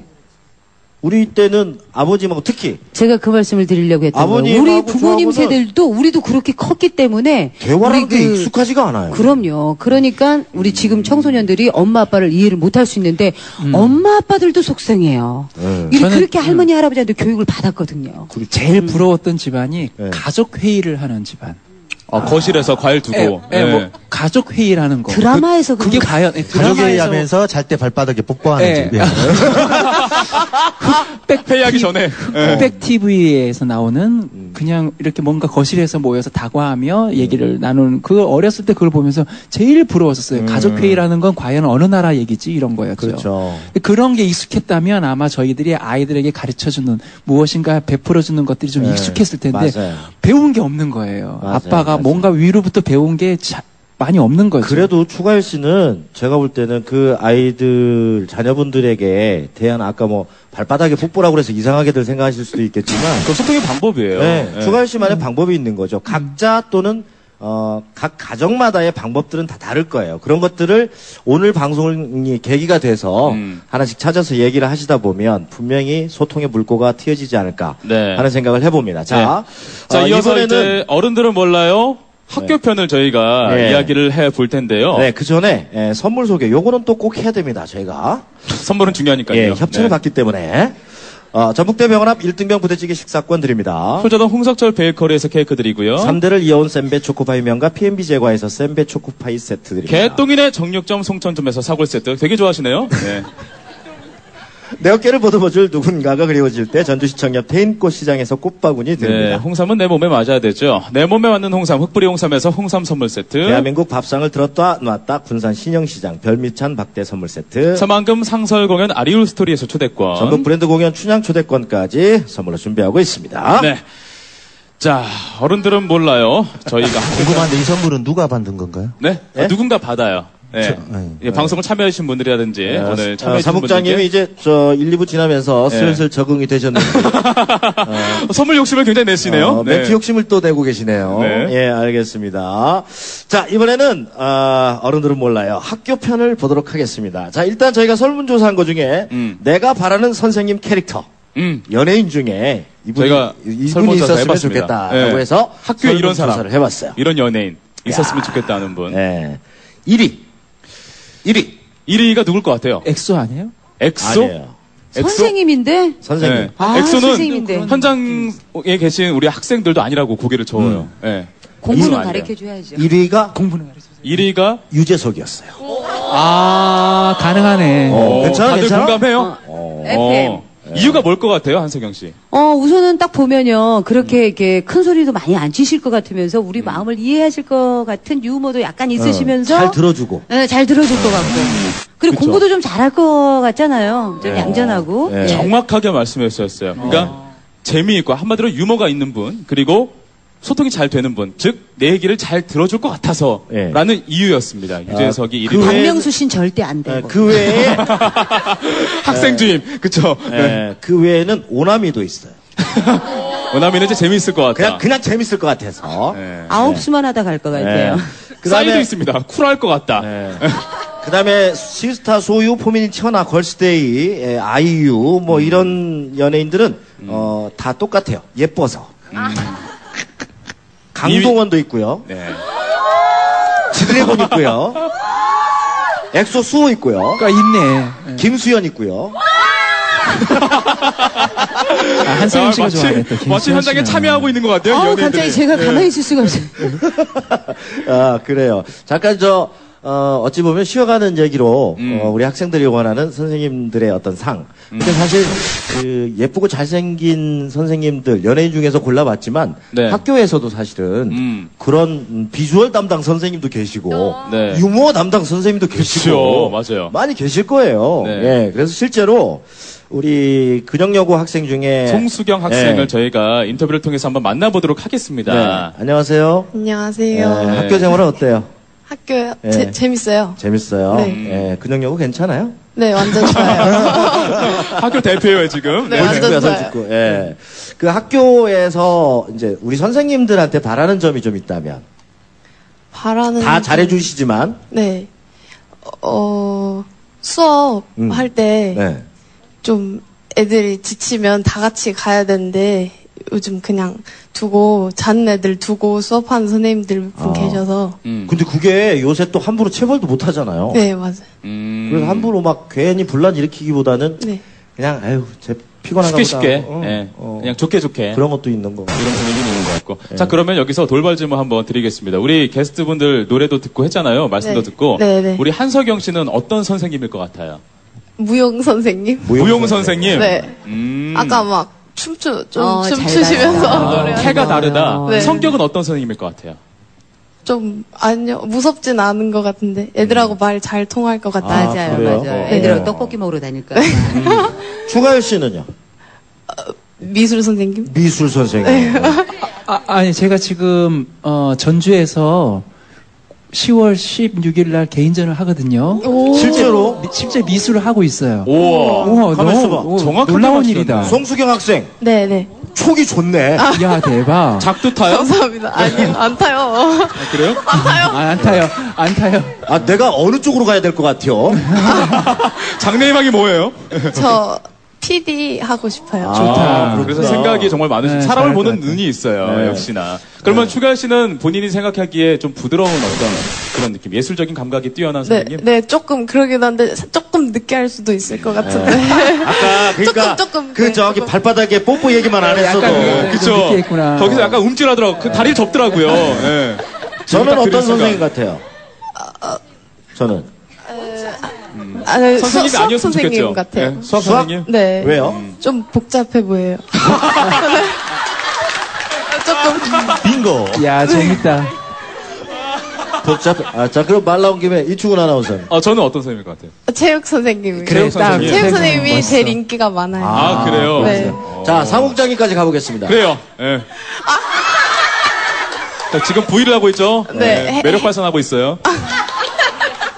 우리 때는 아버님하고 특히 제가 그 말씀을 드리려고 했던 거예요. 우리 부모님 세대들도 우리도 그렇게 컸기 때문에 대화라는 게 익숙하지가 않아요. 그럼요. 그러니까 우리 지금 청소년들이 엄마 아빠를 이해를 못할 수 있는데 엄마 아빠들도 속상해요. 그렇게 할머니 할아버지한테 교육을 받았거든요. 제일 부러웠던 집안이 가족 회의를 하는 집안. 거실에서 과일 두고. 뭐 가족 회의라는 거. 드라마에서 그게 과연 가족 회의하면서 잘 때 발바닥에 뽀뽀하는 집. 회의하기 전에. 흑백 TV에서 나오는 그냥 이렇게 뭔가 거실에서 모여서 다과하며 얘기를 나누는 그 어렸을 때 그걸 보면서 제일 부러웠었어요. 가족 회의라는 건 과연 어느 나라 얘기지 이런 거였죠. 그렇죠. 그런 게 익숙했다면 아마 저희들이 아이들에게 가르쳐주는 무엇인가 베풀어주는 것들이 좀 익숙했을 텐데 맞아요. 배운 게 없는 거예요. 맞아요. 아빠가 뭔가 위로부터 배운 게 많이 없는 거죠. 그래도 추가열 씨는 제가 볼 때는 그 아이들 자녀분들에게 대한 아까 뭐 발바닥에 뽀뽀라고 해서 이상하게들 생각하실 수도 있겠지만 그 소통의 방법이에요. 네, 추가열 씨만의 방법이 있는 거죠. 각자 또는 각 가정마다의 방법들은 다 다를 거예요. 그런 것들을 오늘 방송이 계기가 돼서 하나씩 찾아서 얘기를 하시다 보면 분명히 소통의 물꼬가 틔어지지 않을까 하는 생각을 해봅니다. 자, 이어서 이제 어른들은 몰라요. 학교 편을 저희가 이야기를 해볼 텐데요. 네, 그 전에 선물 소개. 요거는 또 꼭 해야 됩니다. 저희가 선물은 중요하니까요. 협찬을 받기 때문에 전북대병원 앞 1등병 부대찌개 식사권 드립니다. 효자동 홍석철 베이커리에서 케이크 드리고요. 3대를 이어온 샌베 초코파이 명가 P&B 제과에서 샌베 초코파이 세트 드립니다. 개똥이네 정육점 송천점에서 사골 세트. 되게 좋아하시네요. 네. 내 어깨를 보듬어줄 누군가가 그리워질 때 전주시청 옆 태인꽃시장에서 꽃바구니 드립니다. 네, 홍삼은 내 몸에 맞아야 되죠. 내 몸에 맞는 홍삼, 흑뿌리 홍삼에서 홍삼 선물 세트. 대한민국 밥상을 들었다 놨다 군산 신영시장 별미찬 박대 선물 세트. 서만금 상설 공연 아리울 스토리에서 초대권. 전국 브랜드 공연 춘향 초대권까지 선물로 준비하고 있습니다. 네. 자, 어른들은 몰라요. 저희가 궁금한데 이 선물은 누가 받는 건가요? 네? 누군가 받아요. 네. 방송을 참여해주신 분들이라든지 오늘 참여해주신 사무장님이 이제 1, 2부 지나면서 슬슬 적응이 되셨는데 선물 욕심을 굉장히 내시네요. 멘트 욕심을 또 내고 계시네요. 예, 알겠습니다. 자, 이번에는 어른들은 몰라요. 학교 편을 보도록 하겠습니다. 자, 일단 저희가 설문조사한 것 중에 내가 바라는 선생님 캐릭터 연예인 중에 이분이 있었으면 좋겠다라고 해서 학교에 이런 사람 해봤어요. 이런 연예인 있었으면 좋겠다는 분. 1위가 누굴 것 같아요? 엑소 아니에요? 엑소? 아니에요. 선생님인데? 선생님. 엑소는 선생님인데. 현장에 계신 우리 학생들도 아니라고 고개를 저어요. 공부는 가르쳐줘야죠. 1위가 공부는 가르쳐줘야죠. 1위가 유재석이었어요. 가능하네. 괜찮아, 다들 공감해요? FM. 이유가 뭘 것 같아요, 한석영 씨? 우선은 딱 보면요. 그렇게 이렇게 큰 소리도 많이 안 치실 것 같으면서 우리 마음을 이해하실 것 같은 유머도 약간 있으시면서 잘 들어주고. 네, 잘 들어줄 것 같고. 그리고 공부도 좀 잘할 것 같잖아요. 좀 얌전하고. 정확하게 말씀해 주셨어요. 그러니까 재미있고 한마디로 유머가 있는 분, 그리고 소통이 잘 되는 분, 즉 내 얘기를 잘 들어줄 것 같아서라는 이유였습니다. 유재석이 1위. 박명수 씨는 절대 안 되고. 그 외에 학생 주임, 그쵸? 그 외에는 오나미도 있어요. 오나미는 이제 재미있을 것 같다. 그냥 재밌을 것 같아서. 아홉수만 하다 갈 것 같아요. 사이도 있습니다. 쿨할 것 같다. 그 다음에 시스타 소유, 포미닛 천하, 걸스데이, 아이유 뭐 이런 연예인들은 다 똑같아요. 예뻐서. 강동원도 있고요. 지드래곤 있고요. 엑소 수호 있고요. 있네. 김수현 있고요. 한석영 씨가 좋아하네. 마치 현장에 참여하고 있는 것 같아요. 갑자기 제가 가만히 있을 수가 없어요. 그래요. 잠깐 어찌 보면 쉬어가는 얘기로, 우리 학생들이 원하는 선생님들의 어떤 상. 근데 사실, 예쁘고 잘생긴 선생님들, 연예인 중에서 골라봤지만, 네. 학교에서도 사실은, 그런 비주얼 담당 선생님도 계시고, 네. 유머 담당 선생님도 계시고, 그렇죠. 맞아요. 많이 계실 거예요. 네. 예, 그래서 실제로, 우리 근영여고 학생 중에 송수경 학생을 저희가 인터뷰를 통해서 한번 만나보도록 하겠습니다. 네. 안녕하세요. 안녕하세요. 네. 학교 생활은 어때요? 학교요? 재밌어요. 재밌어요? 네. 근영여고 괜찮아요? 네, 완전 좋아요. 학교 대표예요, 지금. 네, 완전 좋아요. 예. 그 학교에서 이제 우리 선생님들한테 바라는 점이 좀 있다면? 다 잘해주시지만? 네. 수업 할 때, 네. 좀 애들이 지치면 다 같이 가야 되는데 요즘 그냥 자는 애들 두고 수업하는 선생님들 분 계셔서 근데 그게 요새 또 함부로 체벌도 못 하잖아요. 네, 맞아요. 그래서 함부로 막 괜히 분란 일으키기보다는 네. 그냥 제 피곤한가 보다. 쉽게 그냥 좋게 그런 것도 있는 거. 이런 분위기 있는 것 같고. 자, 그러면 여기서 돌발 질문 한번 드리겠습니다. 우리 게스트분들 노래도 듣고 했잖아요. 말씀도 듣고. 네. 우리 한석영 씨는 어떤 선생님일 것 같아요? 무용 선생님? 무용 선생님? 네. 아까 막 춤추시면서 노래. 태가 다르다. 네. 성격은 어떤 선생님일 것 같아요? 아니요. 무섭진 않은 것 같은데. 애들하고 말 잘 통할 것 같아요. 맞아요. 애들하고 떡볶이 먹으러 다닐까. 추가열 씨는요? 미술 선생님? 미술 선생님. 네. 아니, 제가 지금, 전주에서 10월 16일 날 개인전을 하거든요. 실제로? 실제 미술을 하고 있어요. 우와. 가만있어 봐. 정확하게 놀라운 일이다. 송수경 학생. 네네. 촉이 좋네. 야, 대박. 작두 타요? 감사합니다. 아니요, 안 타요. 그래요? 안 타요. 내가 어느 쪽으로 가야 될 것 같아요? 장래희망이 뭐예요? 저 PD 하고 싶어요. 좋다. 그래서 생각이 정말 많으신 사람을 보는 눈이 있어요. 역시나. 그러면 추가열 씨는 본인이 생각하기에 좀 부드러운 어떤 그런 느낌, 예술적인 감각이 뛰어난 선생님? 네, 조금 그러긴 한데 조금 늦게 할 수도 있을 것 같은데. 아까 그러니까 조금 저기 발바닥에 뽀뽀 얘기만 안 했어도 그렇죠. 거기서 약간 움찔하더라고. 그 다리를 접더라고요. 네. 저는 어떤 선생님 같아요? 저는 선생님이 아니었으면 선생님 좋겠죠. 같아요. 네, 수학 선생님? 네. 왜요? 좀 복잡해 보여요. 조금. bingo. 야, 재밌다. 복잡해. 자, 그럼 말 나온 김에 이충훈 아나운서. 저는 어떤 선생님일 것 같아요? 체육 선생님이요. 체육 선생님. 체육 선생님이 제일 인기가 많아요. 그래요? 네. 자, 사무국장님까지 가보겠습니다. 그래요. 네. 자, 지금 V를 하고 있죠? 네. 매력 발산하고 있어요.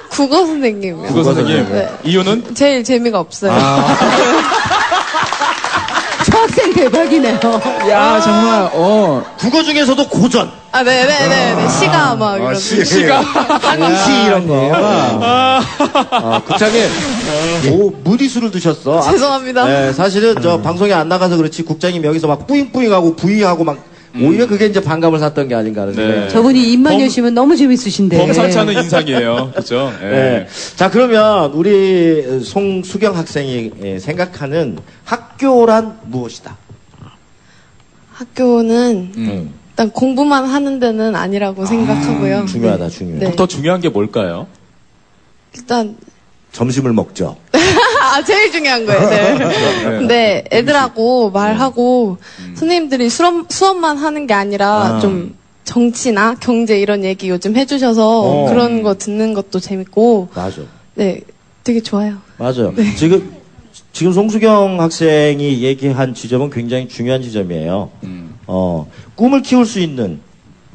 국어 선생님이요. 국어 선생님. 네. 이유는? 제일 재미가 없어요. 저 학생 대박이네요. 야, 정말, 국어 중에서도 고전. 네네네. 시가 막 이런. 시가. 한시 이런 거. 국장님, 무리수를 두셨어. 죄송합니다. 네, 사실은 방송에 안 나가서 그렇지 국장님 여기서 막 뿌잉뿌잉하고 부이하고 막 오히려 그게 이제 반감을 샀던 게 아닌가 하는 생각이. 저분이 입만 여시면 너무 재밌으신데. 범상치 않은 인상이에요. 그렇죠? 네. 자, 그러면 우리 송수경 학생이 생각하는 학교란 무엇이다? 학교는 일단 공부만 하는 데는 아니라고 생각하고요. 중요하다, 중요해. 더 중요한 게 뭘까요? 일단 점심을 먹죠. 제일 중요한 거예요. 네. 근데 애들하고 말하고 선생님들이 수업만 하는 게 아니라 좀 정치나 경제 이런 얘기 요즘 해주셔서 그런 거 듣는 것도 재밌고. 맞아. 네, 되게 좋아요. 맞아요. 네. 지금 송수경 학생이 얘기한 지점은 굉장히 중요한 지점이에요. 꿈을 키울 수 있는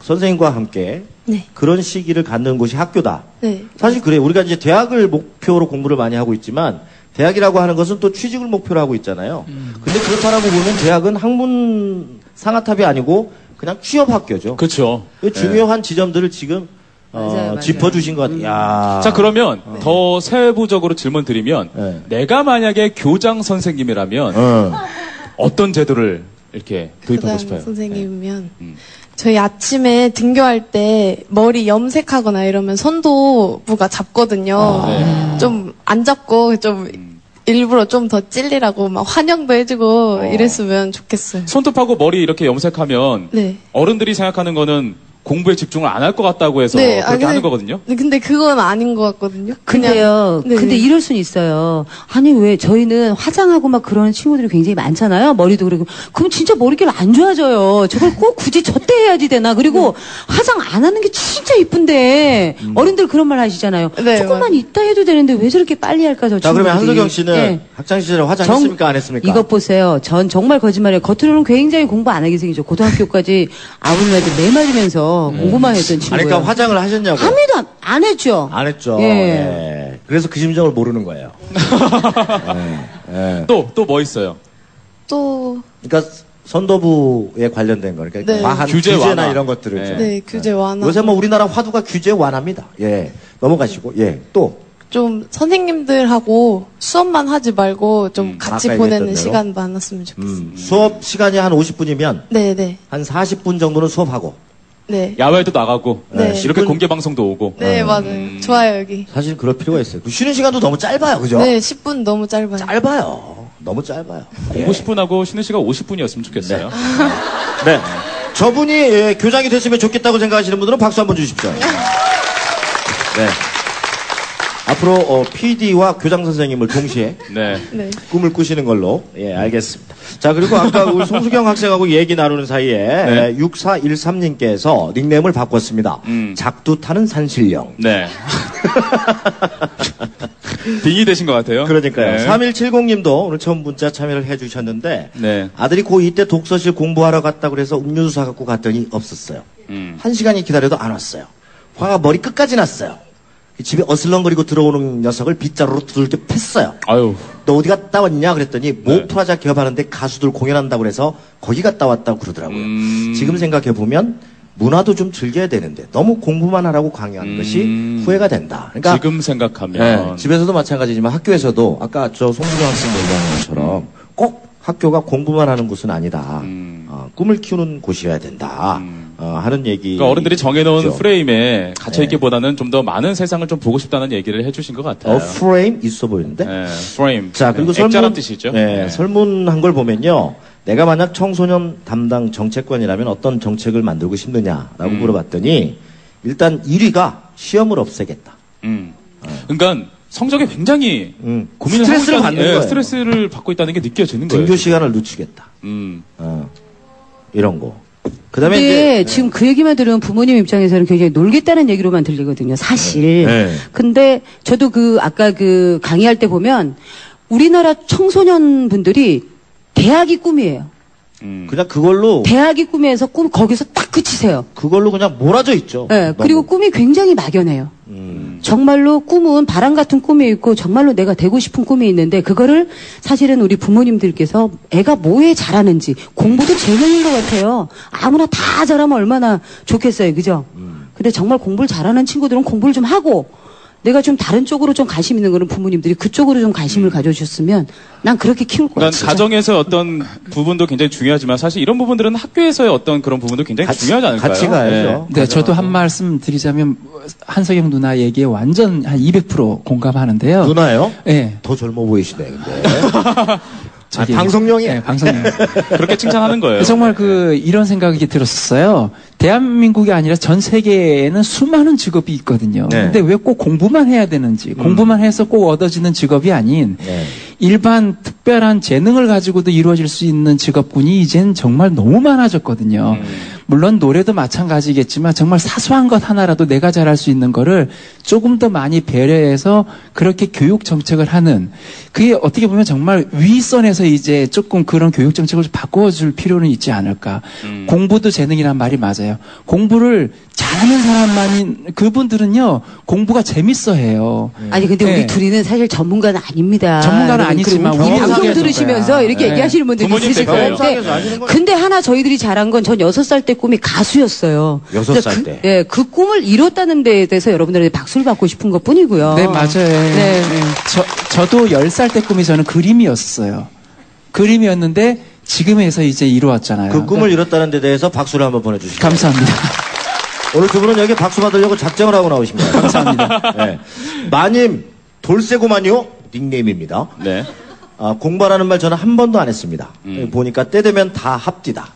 선생님과 함께 네. 그런 시기를 갖는 곳이 학교다. 네. 사실 그래요. 우리가 이제 대학을 목표로 공부를 많이 하고 있지만 대학이라고 하는 것은 또 취직을 목표로 하고 있잖아요. 근데 그렇다라고 보면 대학은 학문 상아탑이 아니고 그냥 취업 학교죠. 그렇죠. 중요한 지점들을 지금 맞아요. 짚어주신 것 같아요. 야. 자, 그러면 더 세부적으로 질문 드리면 내가 만약에 교장 선생님이라면 어떤 제도를 이렇게 도입하고 싶어요? 선생님이면 저희 아침에 등교할 때 머리 염색하거나 이러면 선도부가 잡거든요. 좀 안 잡고 좀 일부러 좀 더 찔리라고 막 환영도 해주고 이랬으면 좋겠어요. 손톱하고 머리 이렇게 염색하면 네. 어른들이 생각하는 거는 공부에 집중을 안 할 것 같다고 해서 네, 그렇게 하는 거거든요. 근데 그건 아닌 것 같거든요. 근데요, 네. 근데 이럴 순 있어요. 아니, 왜, 저희는 화장하고 막 그런 친구들이 굉장히 많잖아요. 머리도 그러고. 그럼 진짜 머릿결 안 좋아져요. 저걸 꼭 굳이 저때 해야지 되나. 그리고 화장 안 하는 게 진짜 이쁜데, 어른들 그런 말 하시잖아요. 네, 조금만 이따 해도 되는데 왜 저렇게 빨리 할까, 저 친구들이. 자, 그러면 한석영 씨는 네. 학창시절에 화장했습니까? 안 했습니까? 이것 보세요. 전 정말 거짓말이에요. 겉으로는 굉장히 공부 안 하게 생기죠. 고등학교까지 아버님한테 매 맞으면서 공부만 했던 친구예요. 아니, 그러니까 화장을 하셨냐고. 합니다. 안 했죠. 안 했죠. 예. 예. 그래서 그 심정을 모르는 거예요. 예. 또 뭐 있어요? 또 그러니까 선도부에 관련된 거니까 네. 과한 규제 규제나 완화. 이런 것들을 좀. 네, 규제 완화. 요새 뭐 우리나라 화두가 규제 완화입니다. 예. 넘어가시고. 예. 또. 좀 선생님들하고 수업만 하지 말고 좀 같이 아까 보내는 얘기했던 시간 많았으면 좋겠어요. 수업 시간이 한 50분이면 네. 한 40분 정도는 수업하고. 네. 야외도 나가고 네. 이렇게 공개 방송도 오고. 네, 맞아요. 좋아요, 여기. 사실 그럴 필요가 있어요. 그 쉬는 시간도 너무 짧아요. 그죠? 네, 10분 너무 짧아요. 짧아요. 너무 짧아요. 공부 10분 하고 쉬는 시간 50분이었으면 좋겠어요. 네. 저분이 예, 교장이 됐으면 좋겠다고 생각하시는 분들은 박수 한번 주십시오. 네. 앞으로 PD와 교장 선생님을 동시에 네. 꿈을 꾸시는 걸로 예 알겠습니다. 자 그리고 아까 우리 송수경 학생하고 얘기 나누는 사이에 네. 6413님께서 닉네임을 바꿨습니다. 작두 타는 산신령. 네. 빙이 되신 것 같아요. 그러니까요. 네. 3170님도 오늘 처음 문자 참여를 해주셨는데 네. 아들이 고2 때 독서실 공부하러 갔다 그래서 음료수 사갖고 갔더니 없었어요. 1시간이 기다려도 안 왔어요. 화가 머리 끝까지 났어요. 집에 어슬렁거리고 들어오는 녀석을 빗자루로 두들겨 팼어요. 아유. 너 어디 갔다 왔냐 그랬더니 모프라자 기업하는데 가수들 공연한다고 그래서 거기 갔다 왔다고 그러더라고요. 지금 생각해보면 문화도 좀 즐겨야 되는데 너무 공부만 하라고 강요하는 것이 후회가 된다. 그러니까 지금 생각하면 네, 집에서도 마찬가지지만 학교에서도 아까 저 송수경 학생 얘기하는 것처럼 꼭 학교가 공부만 하는 곳은 아니다. 꿈을 키우는 곳이어야 된다. 하는 얘기. 그러니까 어른들이 정해놓은 있죠. 프레임에 갇혀있기보다는 좀 더 많은 세상을 좀 보고 싶다는 얘기를 해주신 것 같아요. 프레임 있어 보이는데. 네, 프레임. 자 그리고 액자란 뜻이죠. 네, 설문한 걸 보면요. 내가 만약 청소년 담당 정책관이라면 어떤 정책을 만들고 싶느냐라고 물어봤더니 일단 1위가 시험을 없애겠다. 그러니까 성적에 굉장히 고민을 스트레스를 하고 받는 있다는, 거예요. 스트레스를 받고 있다는 게 느껴지는 거예요. 등교 시간을 늦추겠다. 이런 거. 그다음에 근데 이제 지금 그 얘기만 들으면 부모님 입장에서는 굉장히 놀겠다는 얘기로만 들리거든요, 사실. 네. 근데 저도 아까 강의할 때 보면 우리나라 청소년 분들이 대학이 꿈이에요. 그냥 그걸로 대학이 꿈에서 거기서 딱 그치세요. 그걸로 그냥 몰아져 있죠. 네, 그리고 꿈이 굉장히 막연해요. 정말로 꿈은 바람 같은 꿈이 있고 정말로 내가 되고 싶은 꿈이 있는데 그거를 사실은 우리 부모님들께서 애가 뭐에 잘하는지 공부도 재능인 것 같아요. 아무나 다 잘하면 얼마나 좋겠어요. 그죠? 근데 정말 공부를 잘하는 친구들은 공부를 좀 하고 내가 좀 다른 쪽으로 좀 관심 있는 거는 부모님들이 그쪽으로 좀 관심을 가져주셨으면 난 그렇게 키울 것 같아요. 그러니까 가정에서의 어떤 부분도 굉장히 중요하지만 사실 이런 부분들은 학교에서의 어떤 그런 부분도 굉장히 중요하지 않을까요? 같이 가야죠. 네, 저도 한 말씀 드리자면 한석영 누나 얘기에 완전 한 200% 공감하는데요. 누나요? 네. 더 젊어 보이시네, 근데. 방송용이에요. 네, 방송용. 그렇게 칭찬하는 거예요. 정말 이런 생각이 들었었어요. 대한민국이 아니라 전 세계에는 수많은 직업이 있거든요. 네. 근데 왜 꼭 공부만 해야 되는지, 공부만 해서 꼭 얻어지는 직업이 아닌 일반 특별한 재능을 가지고도 이루어질 수 있는 직업군이 이젠 정말 너무 많아졌거든요. 물론 노래도 마찬가지겠지만 정말 사소한 것 하나라도 내가 잘할 수 있는 거를 조금 더 많이 배려해서 그렇게 교육 정책을 하는 그게 어떻게 보면 정말 윗선에서 이제 조금 그런 교육 정책을 바꿔줄 필요는 있지 않을까. 공부도 재능이란 말이 맞아요. 공부를 잘하는 사람만이 그분들은요 공부가 재밌어 해요. 아니 근데 우리 둘이는 사실 전문가는 아닙니다. 전문가는 아니지만 이 방송 들으시면서 이렇게 얘기하시는 분들이 있으실 거예요. 근데 하나 저희들이 잘한 건 전 6살 때 꿈이 가수였어요. 6살 때. 네, 그 꿈을 이뤘다는 데에 대해서 여러분들에게 박수를 받고 싶은 것 뿐이고요. 네, 맞아요. 네. 저도 10살 때 꿈이 저는 그림이었어요. 그림이었는데 지금에서 이제 이루었잖아요. 그 꿈을 이뤘다는 데 대해서 박수를 한번 보내주시죠. 감사합니다. 오늘 두 분은 여기 박수 받으려고 작정을 하고 나오십니다. 감사합니다. 네. 마님, 돌쇠고만요? 닉네임입니다. 네. 공부하라는 말 저는 한 번도 안 했습니다. 보니까 때 되면 다 합디다.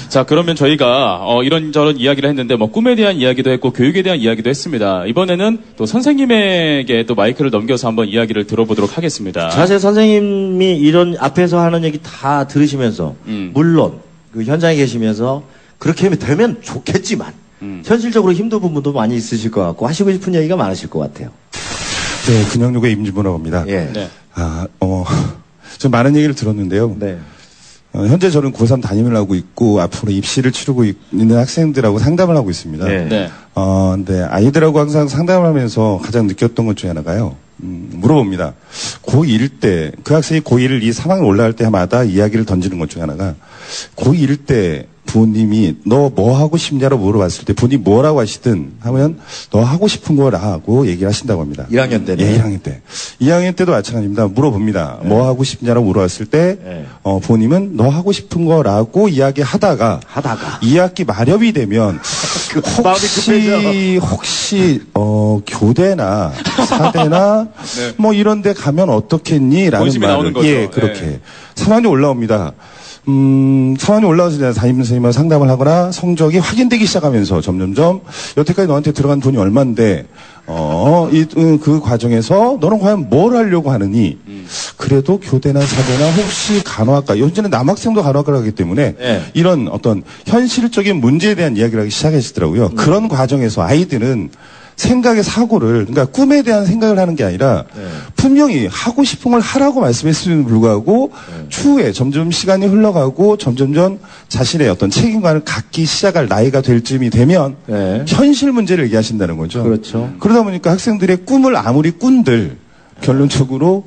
자, 그러면 저희가 이런저런 이야기를 했는데 뭐 꿈에 대한 이야기도 했고 교육에 대한 이야기도 했습니다. 이번에는 또 선생님에게 또 마이크를 넘겨서 한번 이야기를 들어보도록 하겠습니다. 사실 선생님이 이런 앞에서 하는 얘기 다 들으시면서 물론 그 현장에 계시면서 그렇게 되면 좋겠지만 현실적으로 힘든 부분도 많이 있으실 것 같고 하시고 싶은 얘기가 많으실 것 같아요. 네, 근영육의 임진모라고 합니다. 예. 네. 좀 많은 얘기를 들었는데요. 네. 현재 저는 고3 담임을 하고 있고 앞으로 입시를 치르고 있는 학생들하고 상담을 하고 있습니다. 네. 근데 아이들하고 항상 상담을 하면서 가장 느꼈던 것 중에 하나가요. 물어봅니다. 고1 때, 그 학생이 고1을 이 3학년 올라갈 때마다 이야기를 던지는 것 중에 하나가 고1 때 부모님이 너 뭐 하고 싶냐고 물어봤을 때 부모님이 뭐라고 하시든 하면 너 하고 싶은 거라고 얘기를 하신다고 합니다. 1학년 때는? 예, 1학년 때. 2학년 때도 마찬가지입니다. 물어봅니다. 뭐 하고 싶냐고 물어봤을 때 부모님은 너 하고 싶은 거라고 이야기하다가 2학기 마렵이 되면 혹시 교대나 사대나 뭐 이런 데 가면 어떻겠니? 라는 말을 나오는 거죠. 예, 그렇게 3학년 올라옵니다. 3학년 올라와서 내가 담임 선생님과 상담을 하거나 성적이 확인되기 시작하면서 점점점 여태까지 너한테 들어간 돈이 얼만데 그 과정에서 너는 과연 뭘 하려고 하느니 그래도 교대나 사대나 혹시 간호학과 요즘에는 남학생도 간호학과를 하기 때문에 이런 어떤 현실적인 문제에 대한 이야기를 하기 시작하시더라고요. 그런 과정에서 아이들은 생각의 사고를, 그러니까 꿈에 대한 생각을 하는 게 아니라 분명히 하고 싶은 걸 하라고 말씀했음에도 불구하고 추후에 점점 시간이 흘러가고 점점점 자신의 어떤 책임감을 갖기 시작할 나이가 될 쯤이 되면 현실 문제를 얘기하신다는 거죠. 그렇죠. 그러다 보니까 학생들의 꿈을 아무리 꾼들 결론적으로